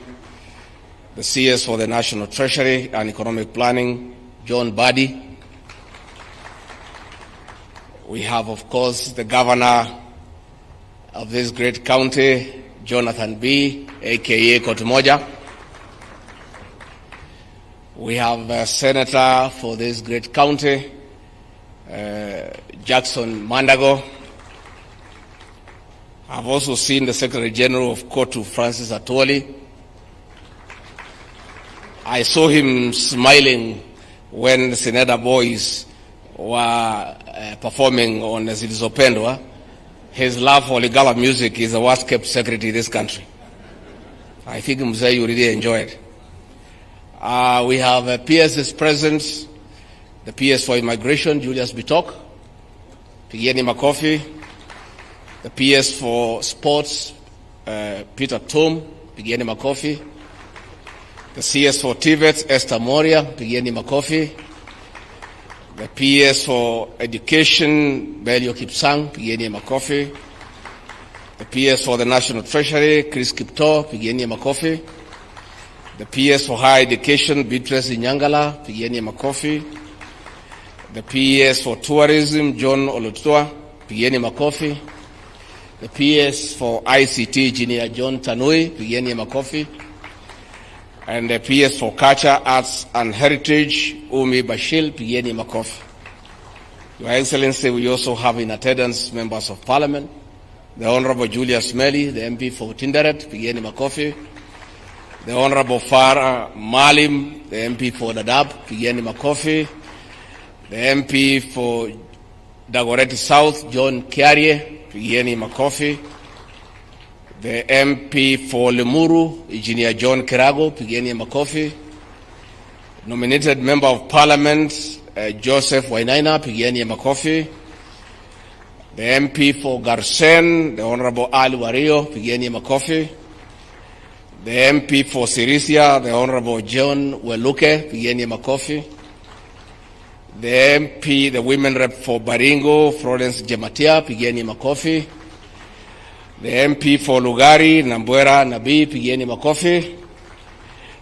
The CS for the National Treasury and Economic Planning, John Buddy. We have, of course, the Governor of this great county, Jonathan B., a.k.a. Kotumoja. We have a Senator for this great county, Jackson Mandago. I've also seen the Secretary General of Kotu, Francis Atwoli. I saw him smiling when the Senator boys were performing on Zilizopendwa. His love for Lingala music is the worst kept secret in this country. I think Mzee, you really enjoy it. We have PS's present, the PS for Immigration, Julius Bitok, Pigieni Makofi, the PS for Sports, Peter Tom, pigieni makofi. The CS for TVET, Esther Moria, pigieni makofi. The PS for Education, Belio Kipsang, pigieni makofi. The PS for the National Treasury, Chris Kipto, pigieni makofi. The PS for Higher Education, Beatrice Nyangala, pigieni makofi. The PS for Tourism, John Olotua, pigieni makofi. The PS for ICT, Engineer John Tanui, pigieni makofi. And the PS for Culture, Arts and Heritage, Umi Bashil, pigieni makofi. Your Excellency, we also have in attendance members of Parliament, the Honorable Julius Melly, the MP for Tinderet, pigieni makofi. The Honorable Farah Malim, the MP for Dadaab, pigieni makofi. The MP for Dagoretti South, John Kiarie, pigieni makofi. The MP for Lemuru, Engineer John Kirago, pigieni makofi. Nominated Member of Parliament, Joseph Wainaina, pigieni makofi. The MP for Garsen, the Honorable Ali Wario, pigieni makofi. The MP for Sirisia, the Honorable John Weluke, pigieni makofi. The MP, the Women Rep for Baringo, Florence Jematia, pigieni makofi. The MP for Lugari, Nambwera Nabi, pigieni makofi.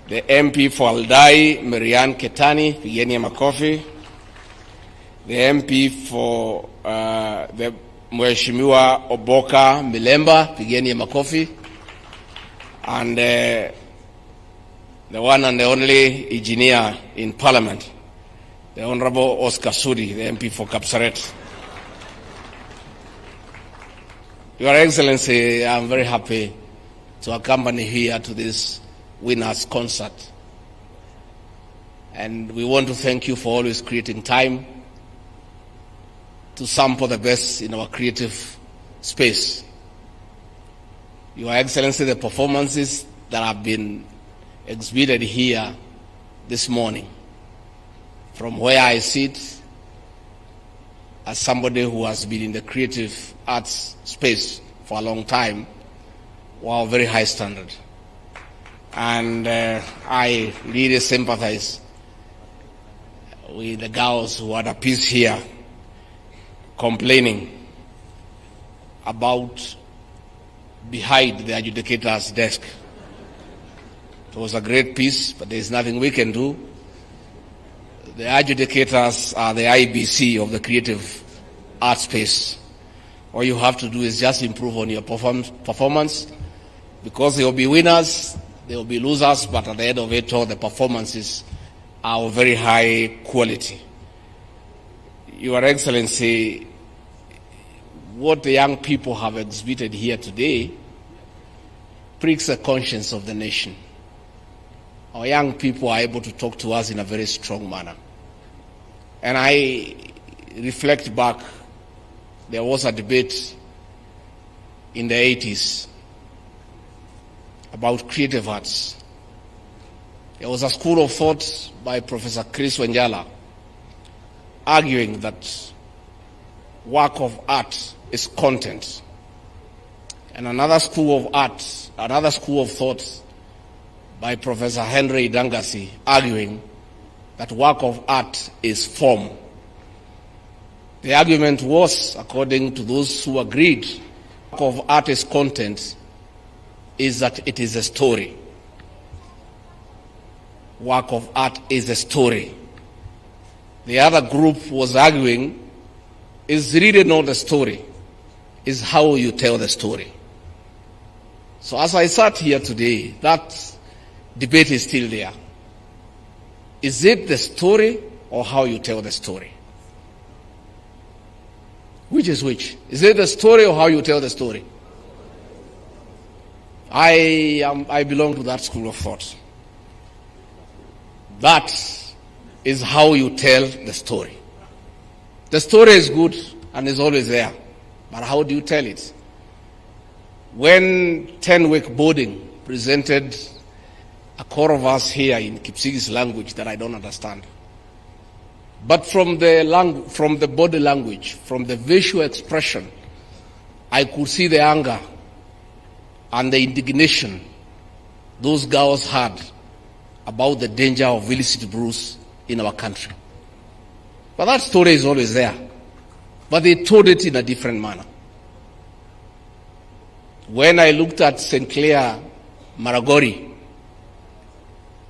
The MP for Aldai, Marianne Ketani, pigieni makofi. The MP for the Mheshimiwa Oboka Milemba, pigieni makofi. And the one and the only engineer in Parliament, the Honorable Oscar Sudi, the MP for Kapsaret. Your Excellency, I'm very happy to accompany here to this winners concert. And we want to thank you for always creating time to sample the best in our creative space. Your Excellency, the performances that have been exhibited here this morning, from where I sit as somebody who has been in the creative arts space for a long time, were very high standard. And I really sympathize with the girls who had a piece here complaining about behind the adjudicator's desk. It was a great piece, but there is nothing we can do. The adjudicators are the IBC of the creative art space. All you have to do is just improve on your performance, because there will be winners, there will be losers, but at the end of it all, the performances are of very high quality. Your Excellency, what the young people have exhibited here today pricks the conscience of the nation. Our young people are able to talk to us in a very strong manner. And I reflect back, there was a debate in the 80s about creative arts. There was a school of thought by Professor Chris Wenjala arguing that work of art is content. And another school of art, another school of thought by Professor Henry Dangasi arguing that work of art is form. The argument was, according to those who agreed, work of art is content, is that it is a story. Work of art is a story. The other group was arguing, is really not the story, is how you tell the story. So as I sat here today, that debate is still there. Is it the story or how you tell the story? Which is which? Is it the story or how you tell the story? I belong to that school of thought. That is how you tell the story. The story is good and is always there, but how do you tell it? When 10-week boarding presented a chorus here in Kipsigis language that I don't understand, but from the body language, from the visual expression, I could see the anger and the indignation those girls had about the danger of illicit brews in our country. But that story is always there. But they told it in a different manner. When I looked at St. Clair Maragori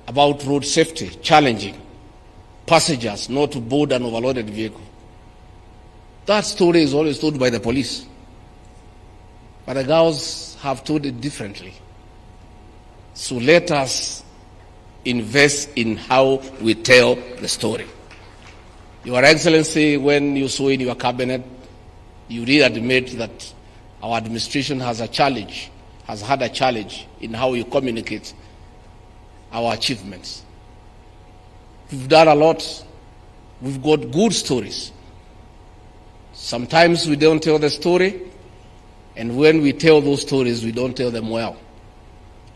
about road safety, challenging passengers not to board an overloaded vehicle, that story is always told by the police. But the girls have told it differently. So let us invest in how we tell the story. Your Excellency, when you saw in your cabinet, you did admit that our administration has had a challenge in how you communicate our achievements. We've done a lot. We've got good stories. Sometimes we don't tell the story, and when we tell those stories, we don't tell them well.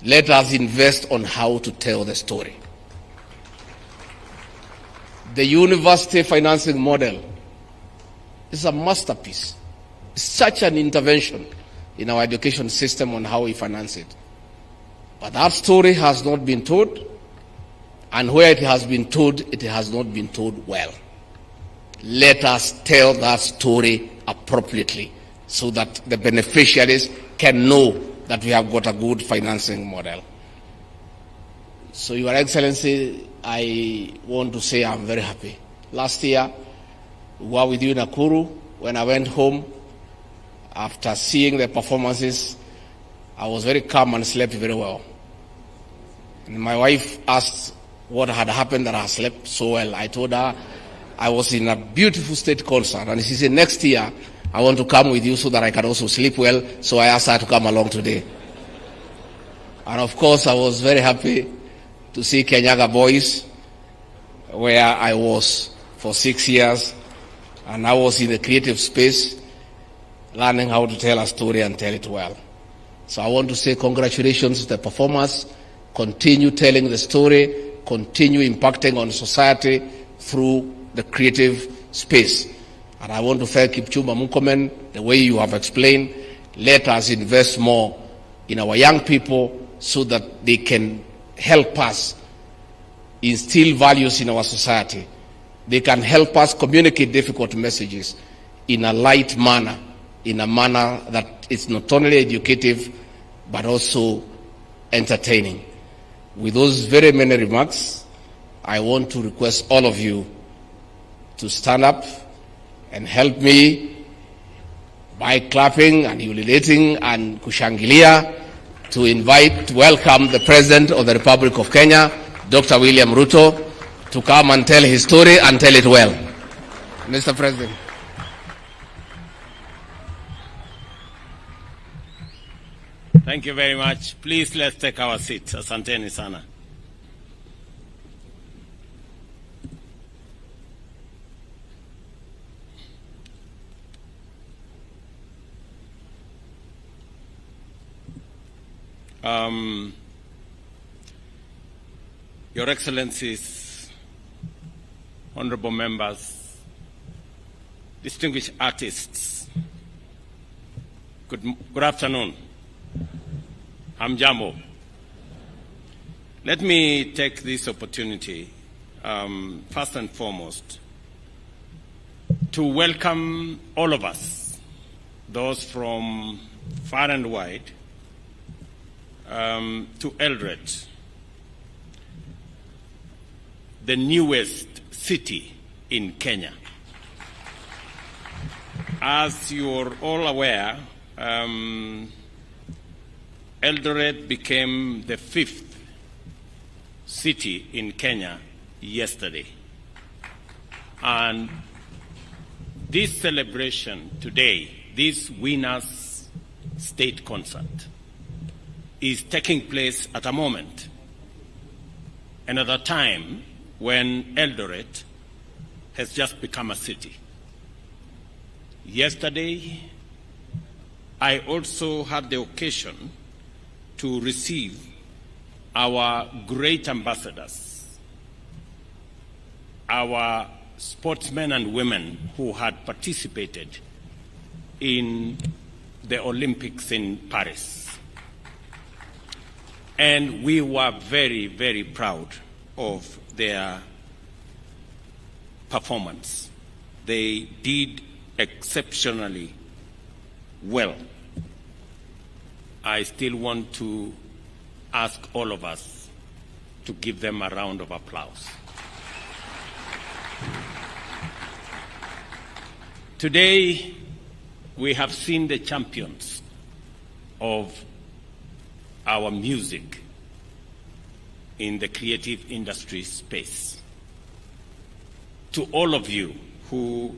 Let us invest on how to tell the story. The university financing model is a masterpiece. It's such an intervention in our education system on how we finance it. But that story has not been told, and where it has been told, it has not been told well. Let us tell that story appropriately so that the beneficiaries can know that we have got a good financing model. So, Your Excellency, I want to say I'm very happy. Last year, we were with you in Nakuru. When I went home, after seeing the performances, I was very calm and slept very well. And my wife asked what had happened that I slept so well. I told her I was in a beautiful state concert. And she said, next year, I want to come with you so that I can also sleep well. So I asked her to come along today. And of course, I was very happy to see Kenyaga Boys, where I was for 6 years. And I was in the creative space, learning how to tell a story and tell it well. So I want to say congratulations to the performers. Continue telling the story, continue impacting on society through the creative space. And I want to thank Kipchumba Murkomen, the way you have explained. Let us invest more in our young people so that they can help us instill values in our society. They can help us communicate difficult messages in a light manner, in a manner that is not only educative, but also entertaining. With those very many remarks, I want to request all of you to stand up and help me by clapping and ululating and kushangilia to welcome the President of the Republic of Kenya, Dr. William Ruto, to come and tell his story and tell it well. Mr. President. Thank you very much. Please, let's take our seats. Asanteni sana. Your Excellencies, honorable members, distinguished artists, good afternoon. Hamjambo. Let me take this opportunity, first and foremost, to welcome all of us, those from far and wide, to Eldoret, the newest city in Kenya. As you're all aware, Eldoret became the 5th city in Kenya yesterday. And this celebration today, this Winners State Concert, is taking place at a moment and at a time when Eldoret has just become a city. Yesterday, I also had the occasion to receive our great ambassadors, our sportsmen and women who had participated in the Olympics in Paris. And we were very, very proud of their performance. They did exceptionally well. I still want to ask all of us to give them a round of applause. Today, we have seen the champions of our music in the creative industry space. To all of you who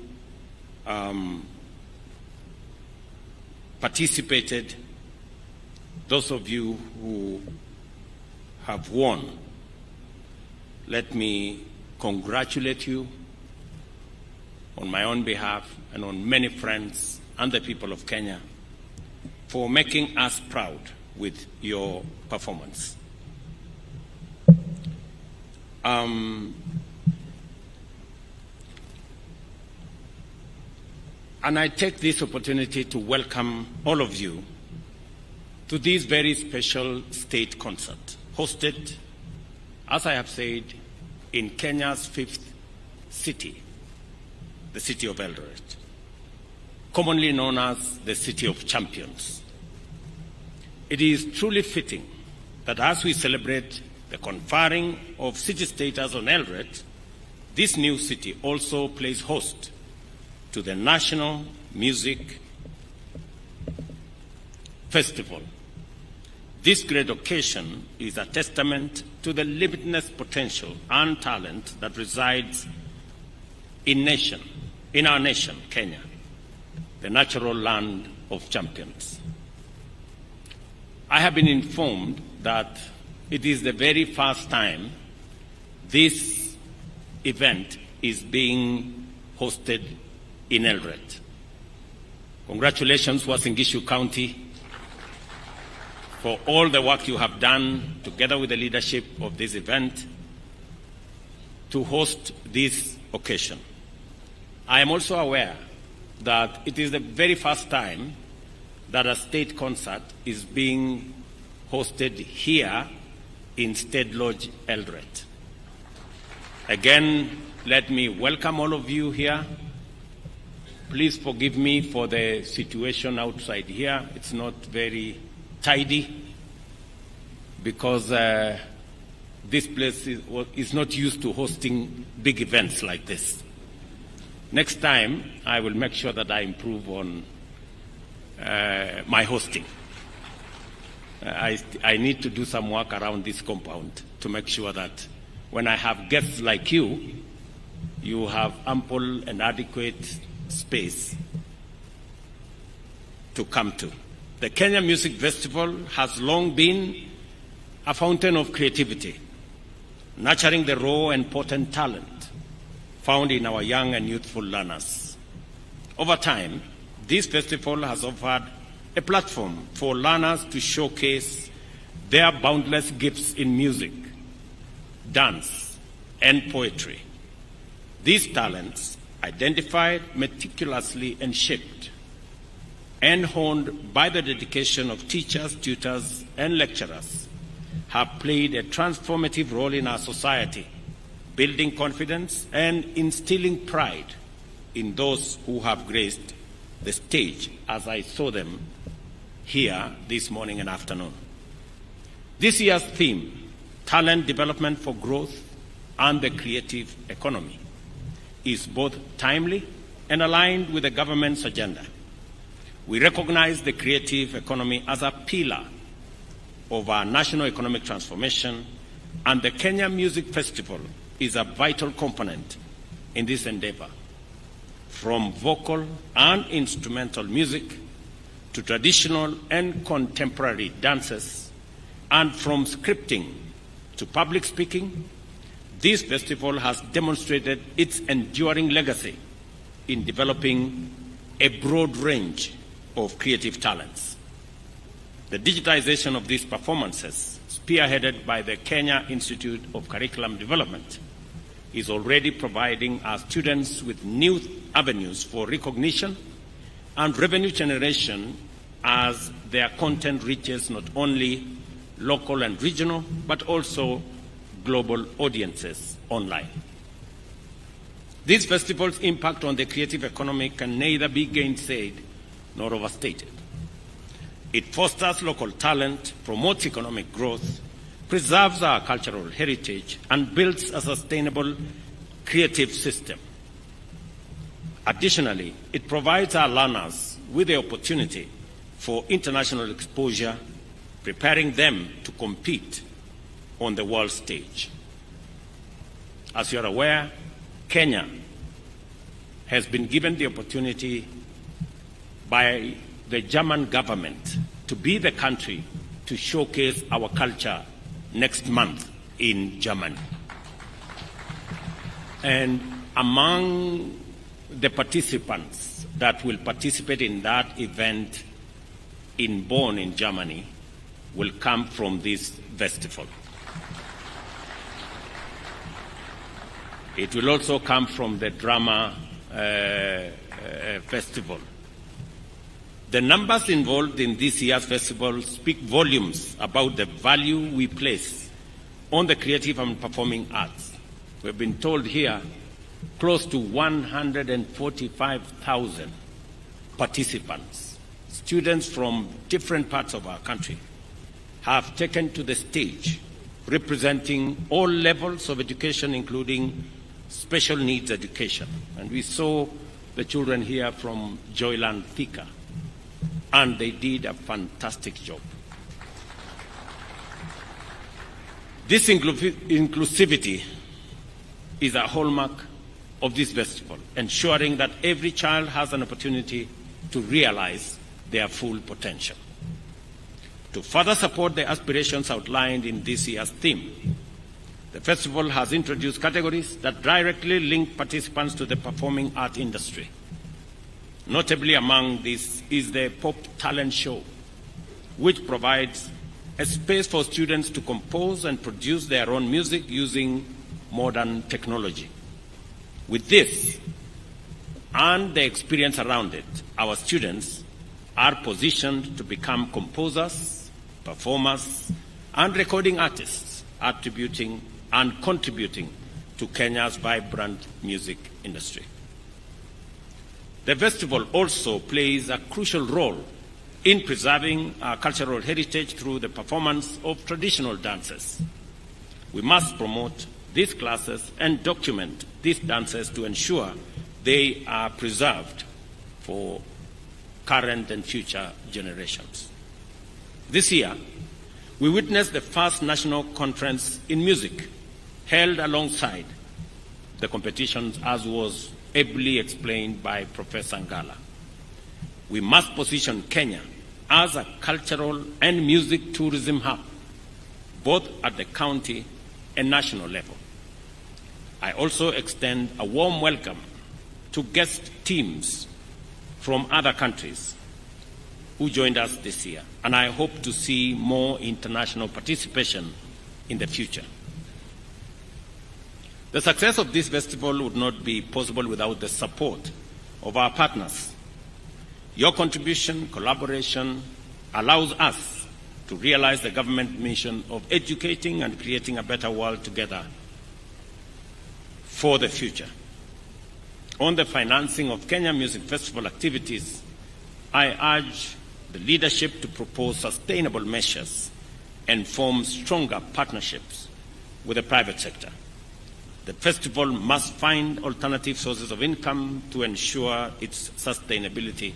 participated, those of you who have won, let me congratulate you on my own behalf and on many friends and the people of Kenya for making us proud with your performance. And I take this opportunity to welcome all of you to this very special state concert, hosted, as I have said, in Kenya's 5th city, the city of Eldoret, commonly known as the City of Champions. It is truly fitting that as we celebrate the conferring of city status on Eldoret, this new city also plays host to the National Music Festival. This great occasion is a testament to the limitless potential and talent that resides in our nation, Kenya, the natural land of champions. I have been informed that it is the very first time this event is being hosted in Eldoret. Congratulations, Uasin Gishu County, for all the work you have done together with the leadership of this event to host this occasion. I am also aware that it is the very first time that a state concert is being hosted here in State Lodge, Eldoret. Again, let me welcome all of you here. Please forgive me for the situation outside here. It's not very tidy because this place is not used to hosting big events like this. Next time, I will make sure that I improve on my hosting. I need to do some work around this compound to make sure that when I have guests like you, you have ample and adequate space to come to. The Kenya Music Festival has long been a fountain of creativity, nurturing the raw and potent talent found in our young and youthful learners. Over time, this festival has offered a platform for learners to showcase their boundless gifts in music, dance, and poetry. These talents, identified meticulously and shaped and honed by the dedication of teachers, tutors, and lecturers, have played a transformative role in our society, building confidence and instilling pride in those who have graced the stage, as I saw them here this morning and afternoon. This year's theme, Talent Development for Growth and the Creative Economy, is both timely and aligned with the government's agenda. We recognize the creative economy as a pillar of our national economic transformation, and the Kenya Music Festival is a vital component in this endeavor. From vocal and instrumental music to traditional and contemporary dances, and from scripting to public speaking, this festival has demonstrated its enduring legacy in developing a broad range of creative talents. The digitization of these performances, spearheaded by the Kenya Institute of Curriculum Development, is already providing our students with new avenues for recognition and revenue generation as their content reaches not only local and regional, but also global audiences online. These festivals' impact on the creative economy can neither be gainsaid nor overstated. It fosters local talent, promotes economic growth, preserves our cultural heritage, and builds a sustainable creative system. Additionally, it provides our learners with the opportunity for international exposure, preparing them to compete on the world stage. As you are aware, Kenya has been given the opportunity by the German government to be the country to showcase our culture next month in Germany. And among the participants that will participate in that event in Bonn in Germany will come from this festival. It will also come from the drama festival. The numbers involved in this year's festival speak volumes about the value we place on the creative and performing arts. We've been told here close to 145,000 participants, students from different parts of our country, have taken to the stage representing all levels of education, including special needs education. And we saw the children here from Joyland Thika, and they did a fantastic job. This inclusivity is a hallmark of this festival, ensuring that every child has an opportunity to realize their full potential. To further support the aspirations outlined in this year's theme, the festival has introduced categories that directly link participants to the performing art industry. Notably among these is the Pop Talent Show, which provides a space for students to compose and produce their own music using modern technology. With this and the experience around it, our students are positioned to become composers, performers, and recording artists, attributing and contributing to Kenya's vibrant music industry. The festival also plays a crucial role in preserving our cultural heritage through the performance of traditional dances. We must promote these classes and document these dances to ensure they are preserved for current and future generations. This year, we witnessed the first national conference in music held alongside the competitions, as was ably explained by Professor Ngala. We must position Kenya as a cultural and music tourism hub, both at the county and national level. I also extend a warm welcome to guest teams from other countries who joined us this year, and I hope to see more international participation in the future. The success of this festival would not be possible without the support of our partners. Your contribution, collaboration, allows us to realize the government mission of educating and creating a better world together for the future. On the financing of Kenya Music Festival activities, I urge the leadership to propose sustainable measures and form stronger partnerships with the private sector. The festival must find alternative sources of income to ensure its sustainability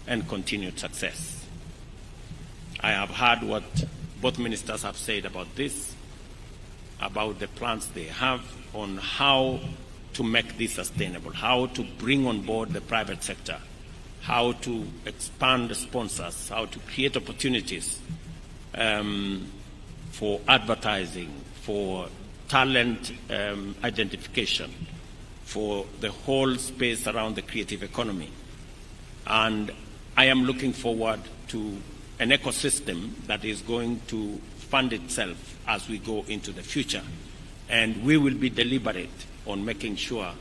and continued success. I have heard what both ministers have said about this, about the plans they have on how to make this sustainable, how to bring on board the private sector, how to expand the sponsors, how to create opportunities for advertising, for talent identification, for the whole space around the creative economy. And I am looking forward to an ecosystem that is going to fund itself as we go into the future. And we will be deliberate on making sure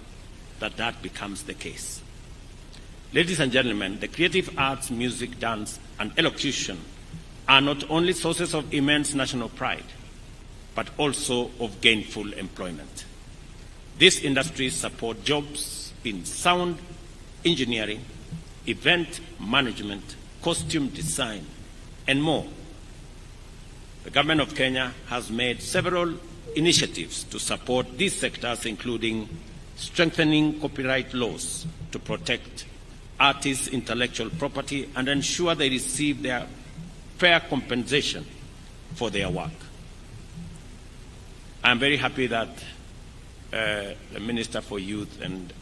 that that becomes the case. Ladies and gentlemen, the creative arts, music, dance, and elocution are not only sources of immense national pride, but also of gainful employment. These industries support jobs in sound engineering, event management, costume design, and more. The government of Kenya has made several initiatives to support these sectors, including strengthening copyright laws to protect artists' intellectual property and ensure they receive their fair compensation for their work. I'm very happy that the Minister for Youth and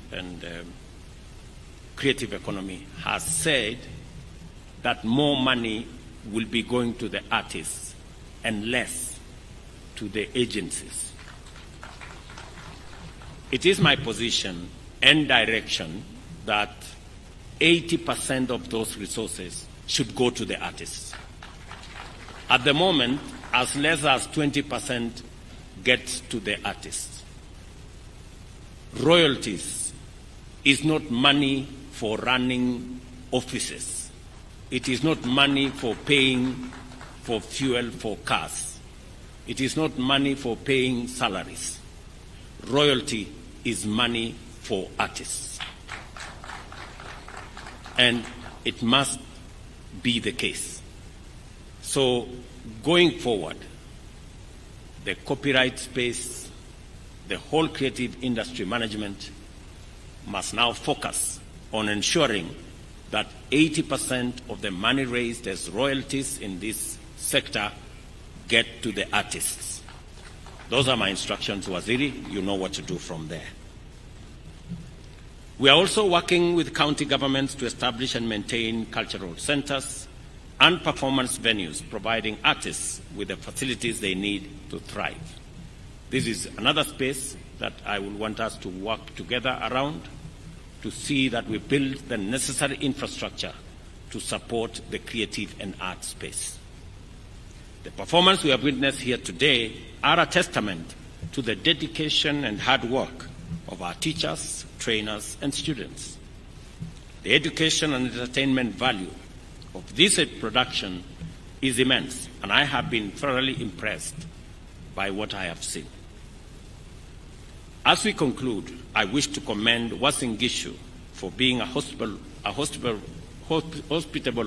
Creative Economy has said that more money will be going to the artists and less to the agencies. It is my position and direction that 80% of those resources should go to the artists. At the moment, as less as 20% gets to the artists. Royalties is not money for running offices. It is not money for paying for fuel for cars. It is not money for paying salaries. Royalty is money for artists. And it must be the case. So going forward, the copyright space, the whole creative industry management must now focus on ensuring that 80% of the money raised as royalties in this sector get to the artists. Those are my instructions, Waziri. You know what to do from there. We are also working with county governments to establish and maintain cultural centers and performance venues, providing artists with the facilities they need to thrive. This is another space that I would want us to work together around to see that we build the necessary infrastructure to support the creative and art space. The performance we have witnessed here today are a testament to the dedication and hard work of our teachers, trainers, and students. The education and entertainment value of this production is immense, and I have been thoroughly impressed by what I have seen. As we conclude, I wish to commend Uasin Gishu for being a hospitable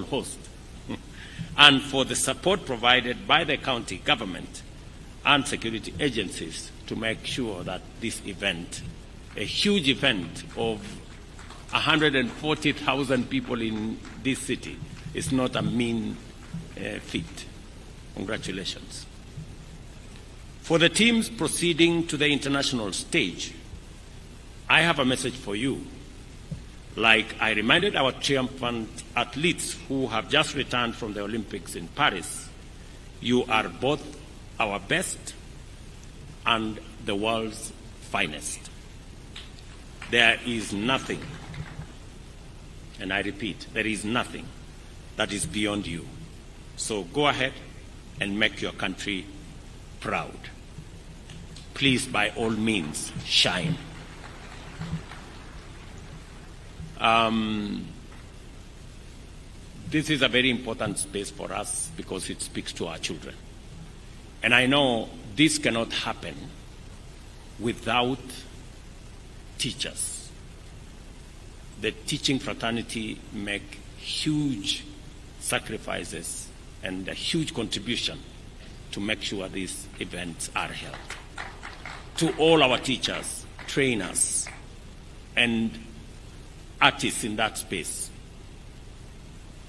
host and for the support provided by the county government and security agencies to make sure that this event, a huge event of 140,000 people in this city, is not a mean feat. Congratulations. For the teams proceeding to the international stage, I have a message for you. Like I reminded our triumphant athletes who have just returned from the Olympics in Paris, you are both our best and the world's finest. There is nothing, and I repeat, there is nothing that is beyond you. So go ahead and make your country proud. Please, by all means, shine. This is a very important space for us because it speaks to our children. And I know this cannot happen without teachers. The teaching fraternity make huge sacrifices and a huge contribution to make sure these events are held. To all our teachers, trainers, and artists in that space,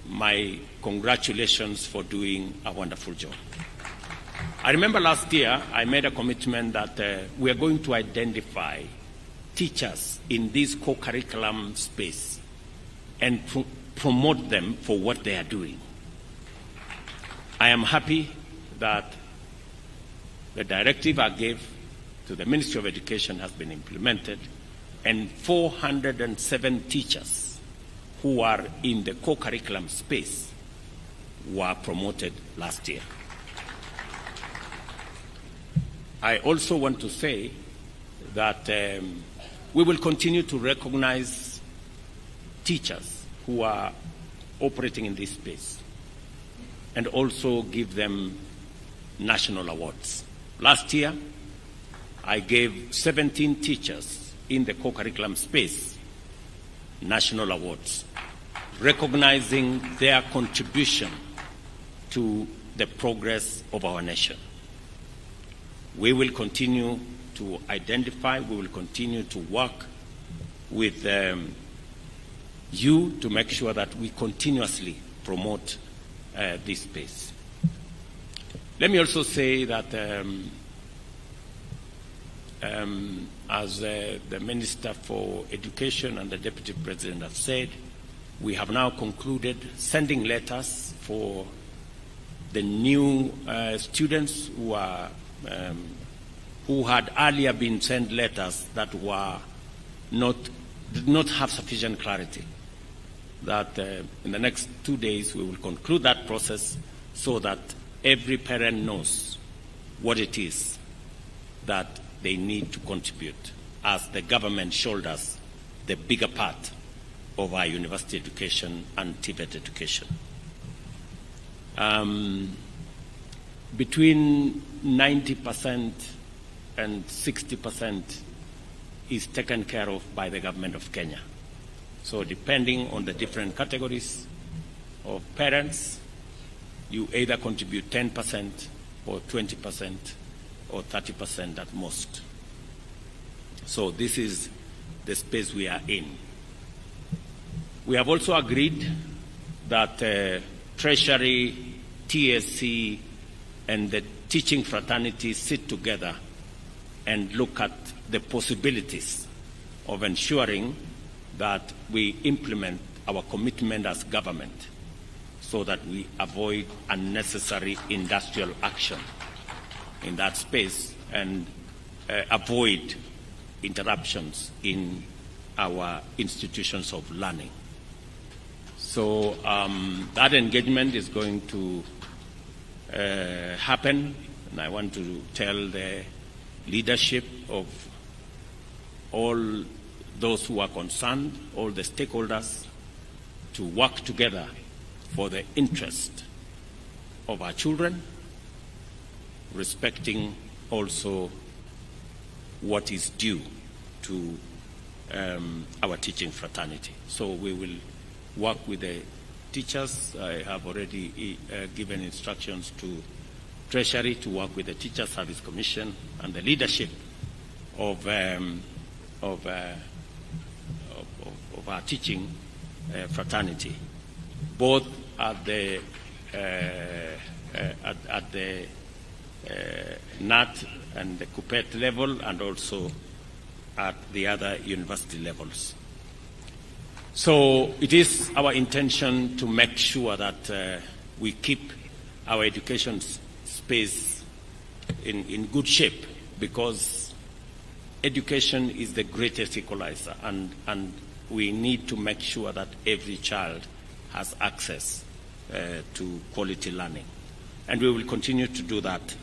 my congratulations for doing a wonderful job. I remember last year I made a commitment that we are going to identify teachers in this co-curriculum space and promote them for what they are doing. I am happy that the directive I gave to the Ministry of Education has been implemented, and 407 teachers who are in the co-curriculum space were promoted last year. I also want to say that we will continue to recognize teachers who are operating in this space. and also give them national awards. Last year, I gave 17 teachers in the co-curriculum space national awards, recognizing their contribution to the progress of our nation. We will continue to identify, we will continue to work with you to make sure that we continuously promote this space. Let me also say that as the Minister for Education and the Deputy President have said, we have now concluded sending letters for the new students who had earlier been sent letters that did not have sufficient clarity. That in the next 2 days we will conclude that process so that every parent knows what it is that they need to contribute as the government shoulders the bigger part of our university education and TVET education. Between 90% and 60% is taken care of by the government of Kenya. So depending on the different categories of parents, you either contribute 10% or 20% or 30% at most. So this is the space we are in. We have also agreed that Treasury, TSC, and the teaching fraternity sit together and look at the possibilities of ensuring that we implement our commitment as government so that we avoid unnecessary industrial action in that space and avoid interruptions in our institutions of learning. So that engagement is going to happen, and I want to tell the leadership of all those who are concerned, all the stakeholders, to work together for the interest of our children, respecting also what is due to our teaching fraternity. So we will work with the teachers. I have already given instructions to Treasury to work with the Teacher Service Commission and the leadership of our teaching fraternity, both at the NAT and the CUPET level and also at the other university levels. So it is our intention to make sure that we keep our education space in good shape, because education is the greatest equalizer, and we need to make sure that every child has access to quality learning. And we will continue to do that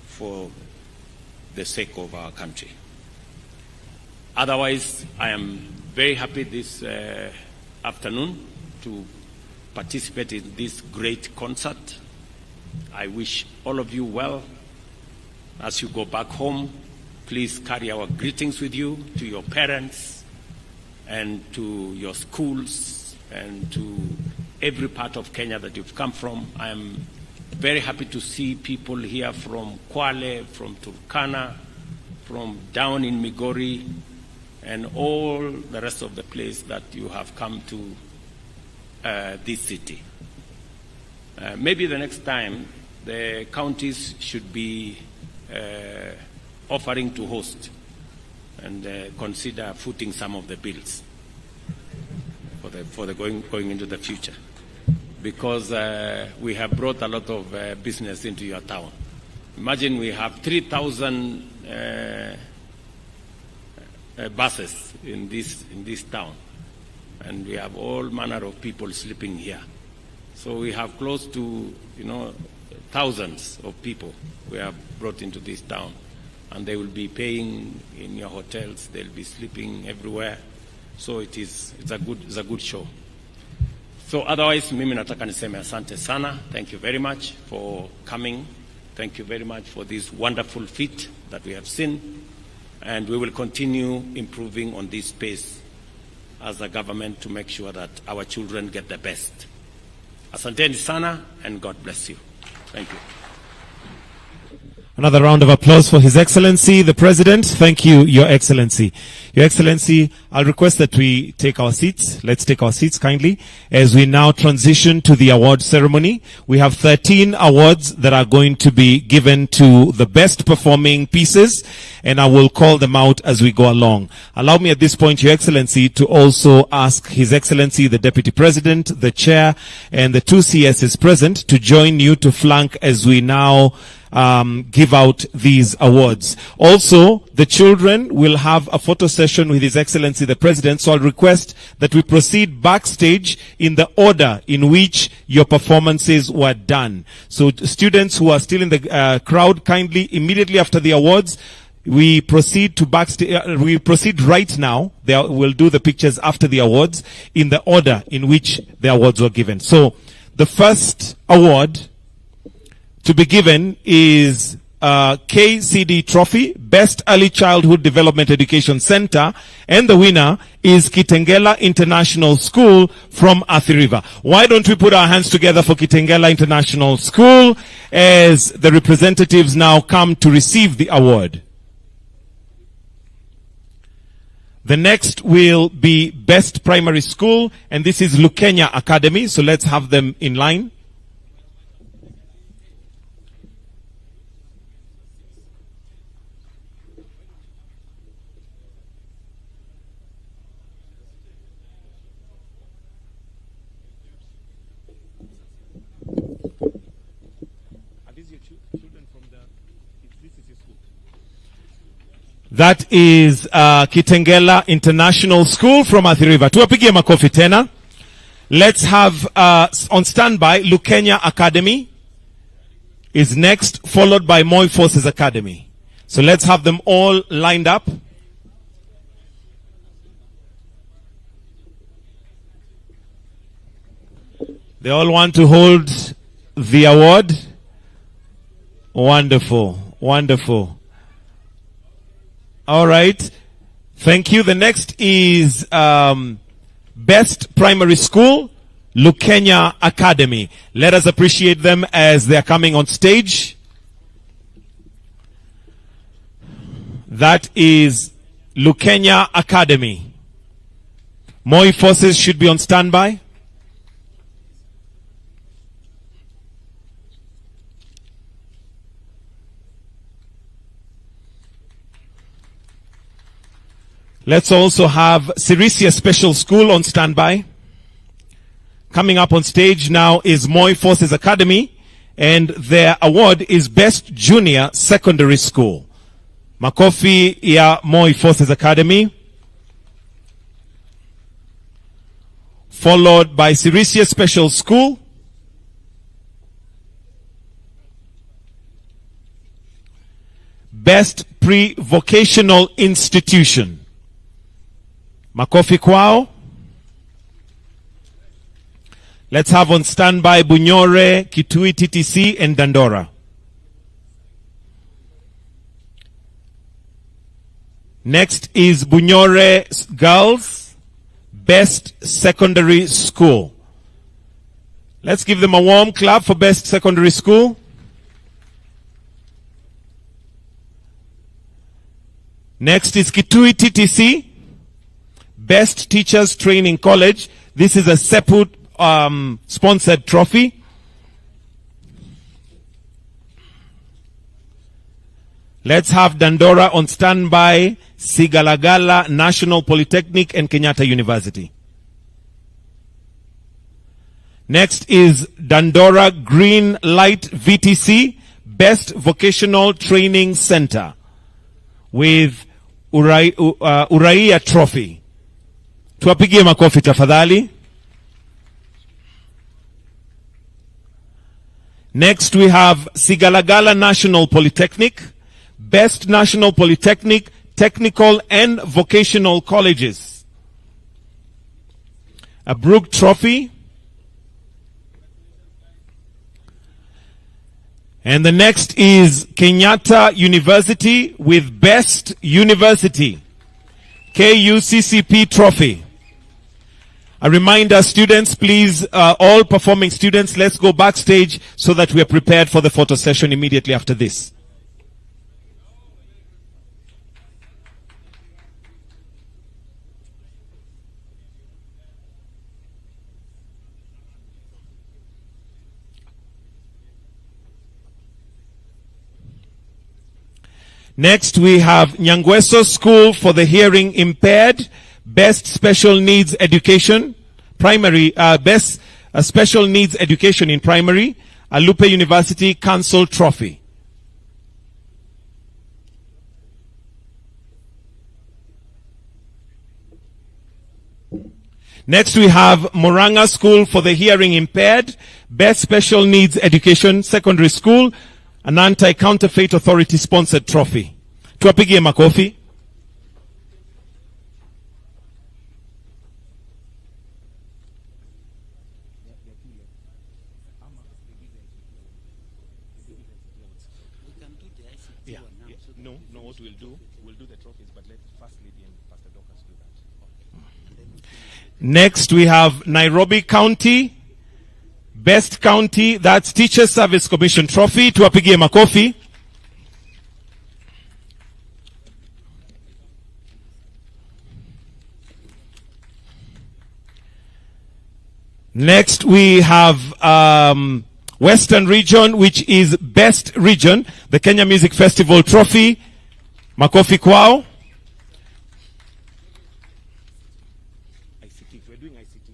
for the sake of our country. Otherwise, I am very happy this afternoon to participate in this great concert. I wish all of you well. As you go back home, please carry our greetings with you to your parents and to your schools and to every part of Kenya that you've come from. I am very happy to see people here from Kwale, from Turkana, from down in Migori, and all the rest of the place that you have come to this city. Maybe the next time the counties should be offering to host and consider footing some of the bills for the going into the future, because we have brought a lot of business into your town. Imagine we have 3,000 buses in this town, and we have all manner of people sleeping here. So we have close to thousands of people we have brought into this town, and they will be paying in your hotels. They'll be sleeping everywhere. So it's a good show. So otherwise, mimi nataka niseme asante sana. Thank you very much for coming. Thank you very much for this wonderful feat that we have seen. And we will continue improving on this space as a government to make sure that our children get the best. Asanteni sana, and God bless you. Thank you. Another round of applause for His Excellency, the President. Thank you, Your Excellency. Your Excellency, I'll request that we take our seats. Let's take our seats kindly as we now transition to the award ceremony. We have 13 awards that are going to be given to the best performing pieces, and I will call them out as we go along. Allow me at this point, Your Excellency, to also ask His Excellency, the Deputy President, the Chair, and the two CSs present to join you to flank as we now give out these awards. Also, the children will have a photo session with His Excellency the President, so I'll request that we proceed backstage in the order in which your performances were done. So students who are still in the crowd, kindly, immediately after the awards, we proceed to backstage. We proceed right now. We'll do the pictures after the awards in the order in which the awards were given. So the first award to be given is KCD Trophy, Best Early Childhood Development Education Center, and the winner is Kitengela International School from Athi River. Why don't we put our hands together for Kitengela International School as the representatives now come to receive the award. The next will be Best Primary School, and this is Lukenya Academy, so let's have them in line. That is Kitengela International School from Athi River. Tuwapigie makofi tena. Let's have on standby Lukenya Academy is next, followed by Moi Forces Academy. So let's have them all lined up. They all want to hold the award. Wonderful, wonderful. All right. Thank you. The next is Best Primary School, Lukenya Academy. Let us appreciate them as they are coming on stage. That is Lukenya Academy. Moi Forces should be on standby. Let's also have Sirisia Special School on standby. Coming up on stage now is Moi Forces Academy, and their award is Best Junior Secondary School. Makofi ya Moi Forces Academy. Followed by Sirisia Special School. Best Pre-Vocational Institution. Makofi kwao. Let's have on standby Bunyore, Kitui TTC, and Dandora. Next is Bunyore Girls, Best Secondary School. Let's give them a warm clap for Best Secondary School. Next is Kitui TTC, Best Teachers Training College. This is a separate sponsored trophy. Let's have Dandora on standby, Sigalagala National Polytechnic and Kenyatta University. Next is Dandora Green Light VTC, Best Vocational Training Center with Uraia Trophy. Tuwapigie makofi tafadhali. Next we have Sigalagala National Polytechnic, Best National Polytechnic, Technical and Vocational Colleges. A Brook Trophy. And the next is Kenyatta University with Best University, KUCCP Trophy. A reminder, students, please, all performing students, let's go backstage so that we are prepared for the photo session immediately after this. Next, we have Nyangweso School for the Hearing Impaired, Best Special Needs Education, Primary, Best Special Needs Education in Primary, Alupe University Council Trophy. Next, we have Moranga School for the Hearing Impaired, Best Special Needs Education, Secondary School, an Anti-Counterfeit Authority sponsored trophy. Tuwapigie makofi. No, what we'll do the trophies, but let First Lady and Pastor Dorcas do that. Next, we have Nairobi County, Best County, that's Teacher Service Commission Trophy. Tuwapigie makofi. Next, we have Western Region, which is Best Region, the Kenya Music Festival Trophy. Makofi kwao. We're doing ICT.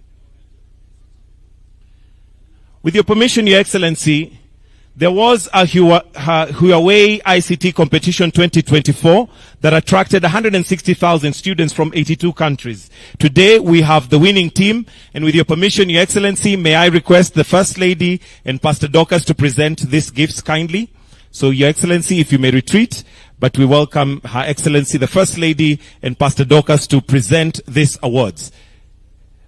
With your permission, Your Excellency, there was a Huawei ICT competition 2024 that attracted 160,000 students from 82 countries. Today, we have the winning team, and with your permission, Your Excellency, may I request the First Lady and Pastor Dorcas to present these gifts kindly. So, Your Excellency, if you may retreat, but we welcome Her Excellency, the First Lady and Pastor Dorcas to present these awards.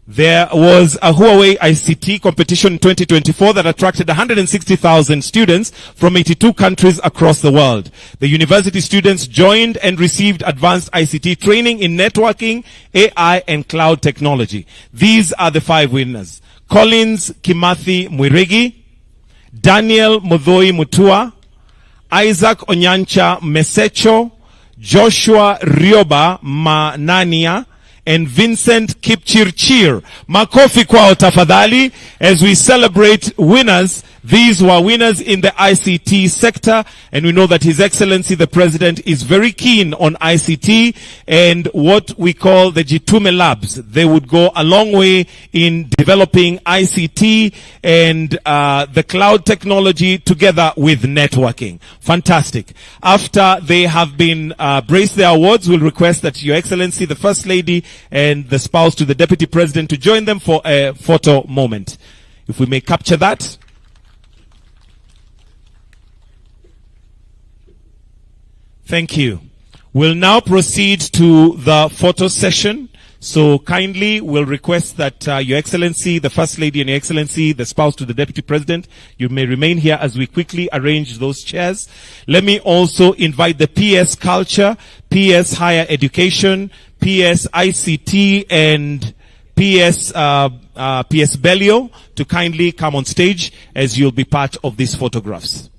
There was a Huawei ICT competition in 2024 that attracted 160,000 students from 82 countries across the world. The university students joined and received advanced ICT training in networking, AI, and cloud technology. These are the 5 winners: Collins Kimathi Mwirigi, Daniel Mudhoi Mutua, Isaac Onyancha Mesecho, Joshua Rioba Manania, and Vincent Kipchirchir. Makofi kwao tafadhali as we celebrate winners. These were winners in the ICT sector, and we know that His Excellency the President is very keen on ICT and what we call the Jitume Labs. They would go a long way in developing ICT and the cloud technology together with networking. Fantastic. After they have been braced their awards, we'll request that Your Excellency the First Lady and the spouse to the Deputy President to join them for a photo moment. If we may capture that. Thank you. We'll now proceed to the photo session. So kindly we'll request that Your Excellency, the First Lady, and Your Excellency, the spouse to the Deputy President, you may remain here as we quickly arrange those chairs. Let me also invite the PS Culture, PS Higher Education, PS ICT, and PS Bellio to kindly come on stage as you'll be part of these photographs.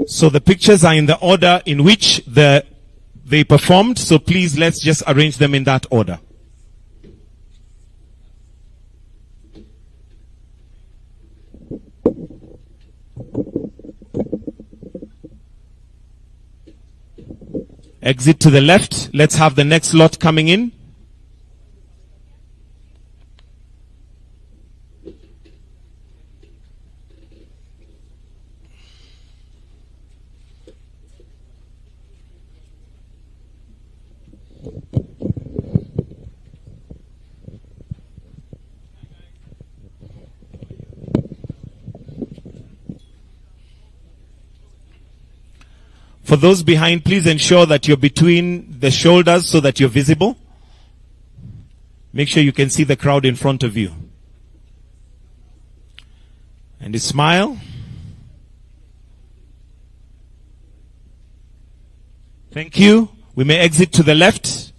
So the pictures are in the order in which they performed. So please, let's just arrange them in that order. Exit to the left. Let's have the next lot coming in. For those behind, please ensure that you're between the shoulders so that you're visible. Make sure you can see the crowd in front of you. And you smile. Thank you. We may exit to the left.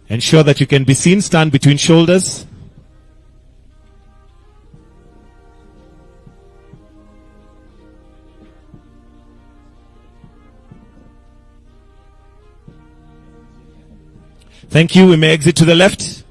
Ensure that you can be seen. Stand between shoulders. Thank you. We may exit to the left.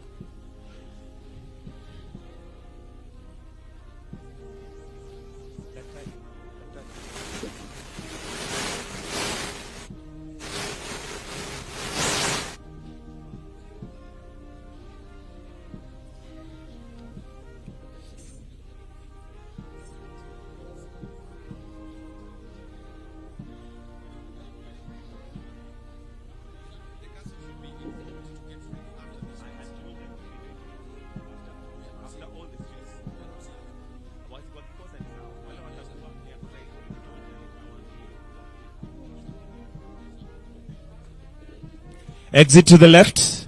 Exit to the left.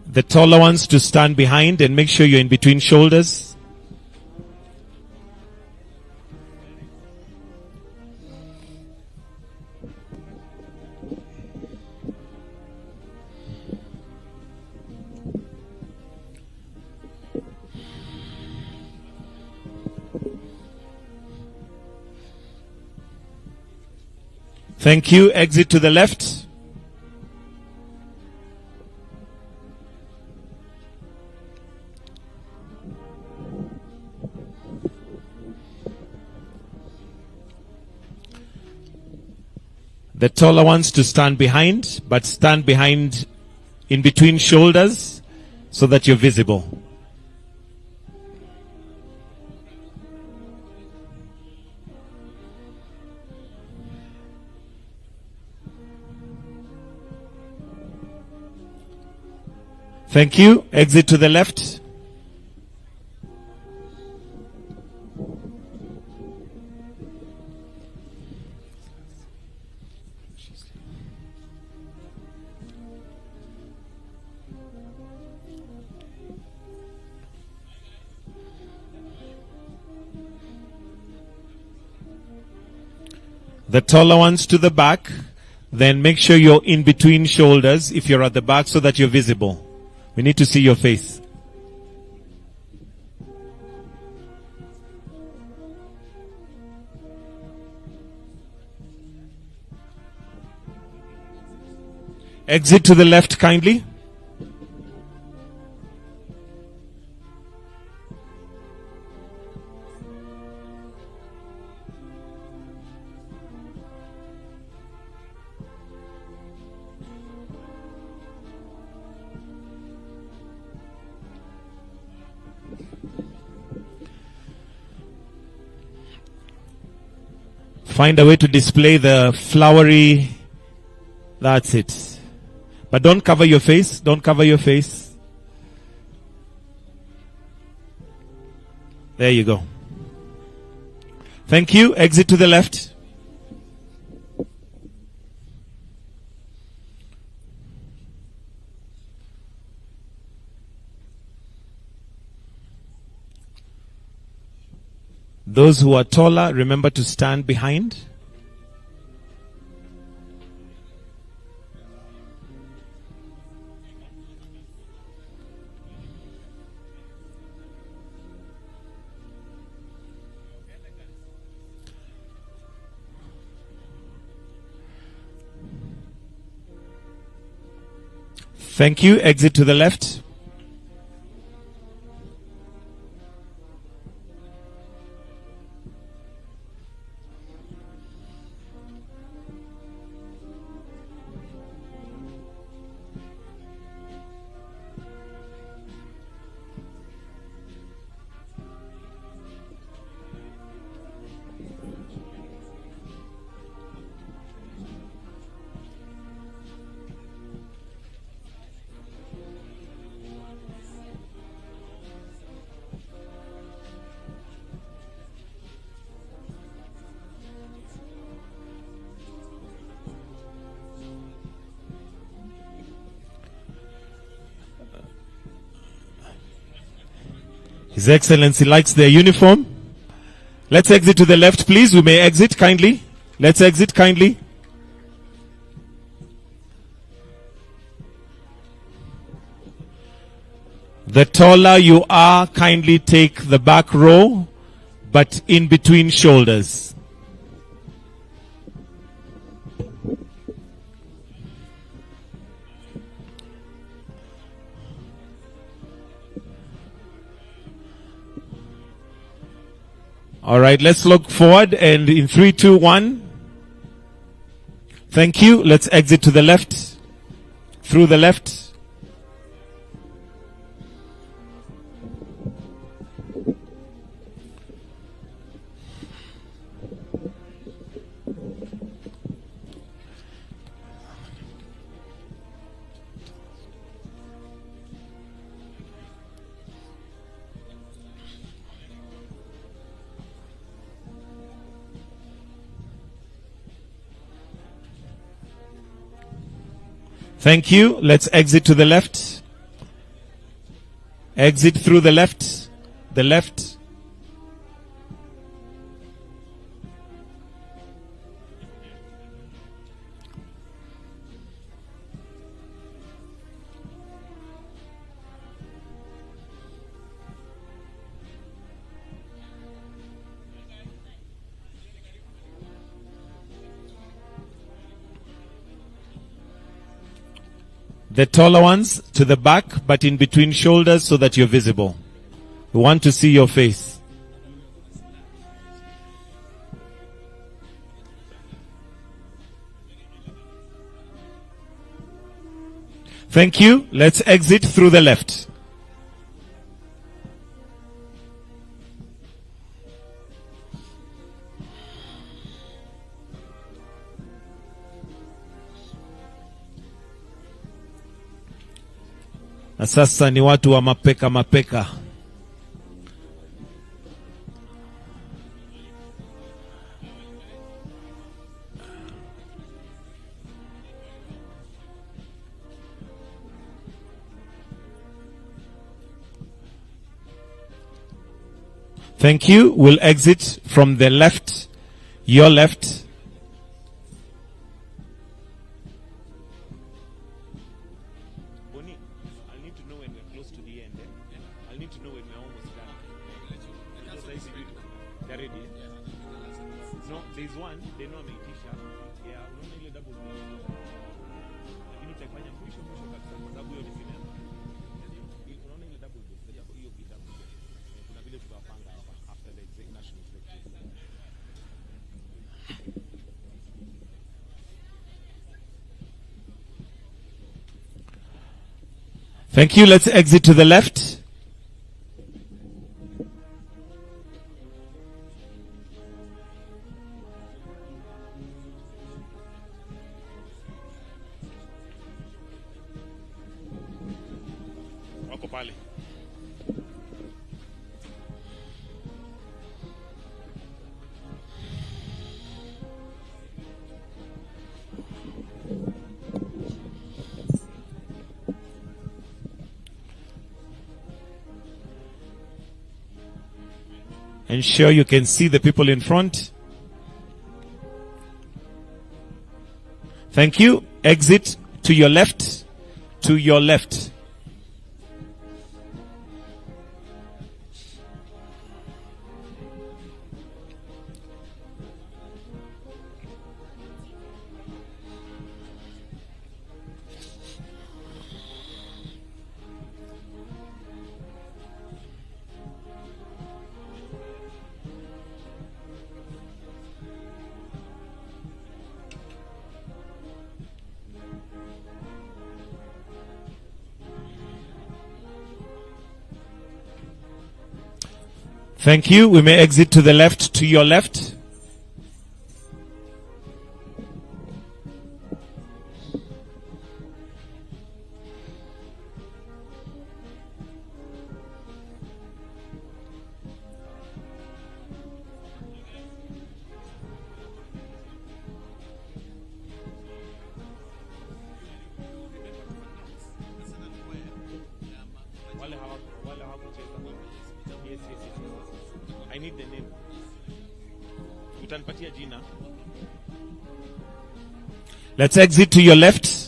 The taller ones to stand behind and make sure you're in between shoulders. Thank you. Exit to the left. The taller ones to stand behind, but stand behind in between shoulders so that you're visible. Thank you. Exit to the left. The taller ones to the back. Then make sure you're in between shoulders if you're at the back so that you're visible. We need to see your face. Exit to the left kindly. Find a way to display the flowery. That's it. But don't cover your face. Don't cover your face. There you go. Thank you. Exit to the left. Those who are taller, remember to stand behind. Thank you. Exit to the left. His Excellency likes their uniform. Let's exit to the left, please. We may exit kindly. Let's exit kindly. The taller you are, kindly take the back row, but in between shoulders. All right, let's look forward, and in 3, 2, 1. Thank you. Let's exit to the left. Through the left. Thank you. Let's exit to the left. Exit through the left. The left. The taller ones to the back, but in between shoulders so that you're visible. We want to see your face. Thank you. Let's exit through the left. Na sasa ni watu wa mapeka mapeka. Thank you. We'll exit from the left, your left. No, there's one, they know ameitisha. Yeah, unaona ile double. Lakini nitaifanya mwisho kabisa kwa sababu hiyo ni sinema. Unaona ile double book hiyo kitabu. Kuna vile tutawapanga after the national executive. Thank you. Let's exit to the left. Wako pale. Ensure you can see the people in front. Thank you. Exit to your left. To your left. Thank you. We may exit to the left, to your left. I need the name. Utanipatia jina. Let's exit to your left.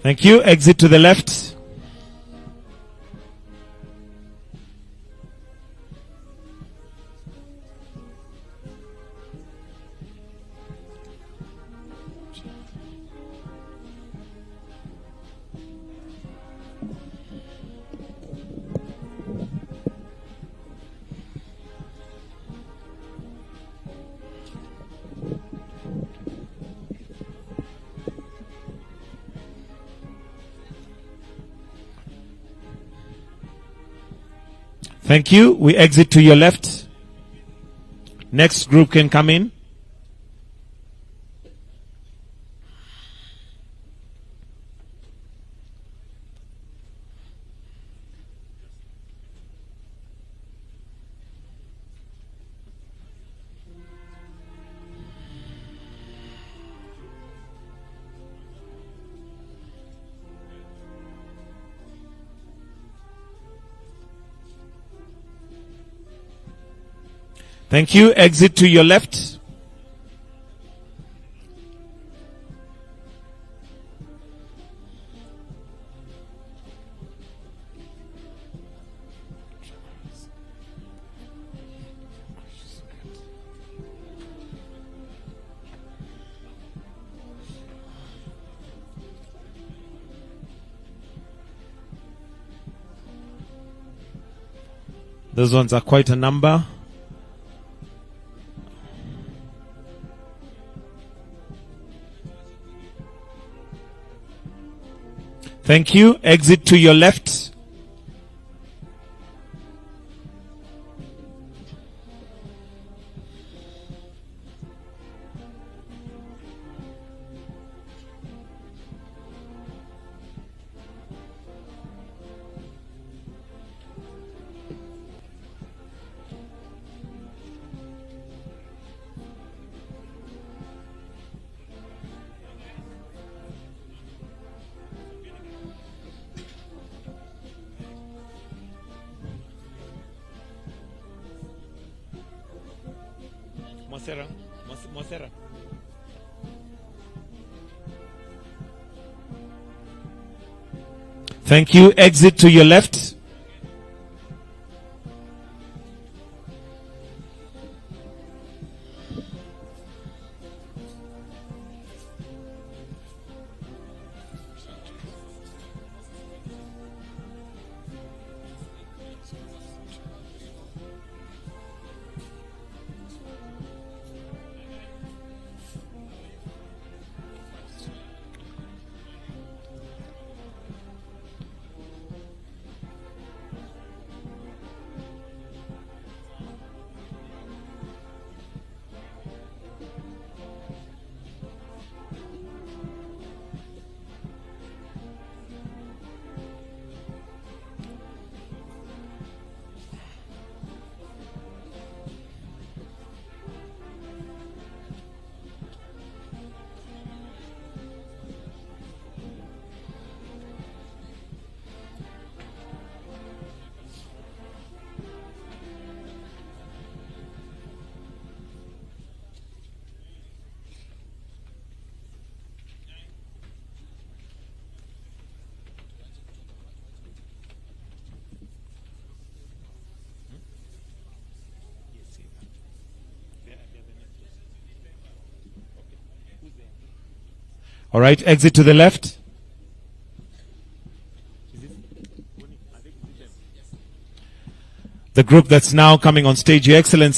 Thank you. Exit to the left. Thank you. We exit to your left. Next group can come in. Thank you. Exit to your left. Those ones are quite a number. Thank you. Exit to your left. Mwasera. Thank you. Exit to your left. All right, exit to the left. The group that's now coming on stage, Your Excellency.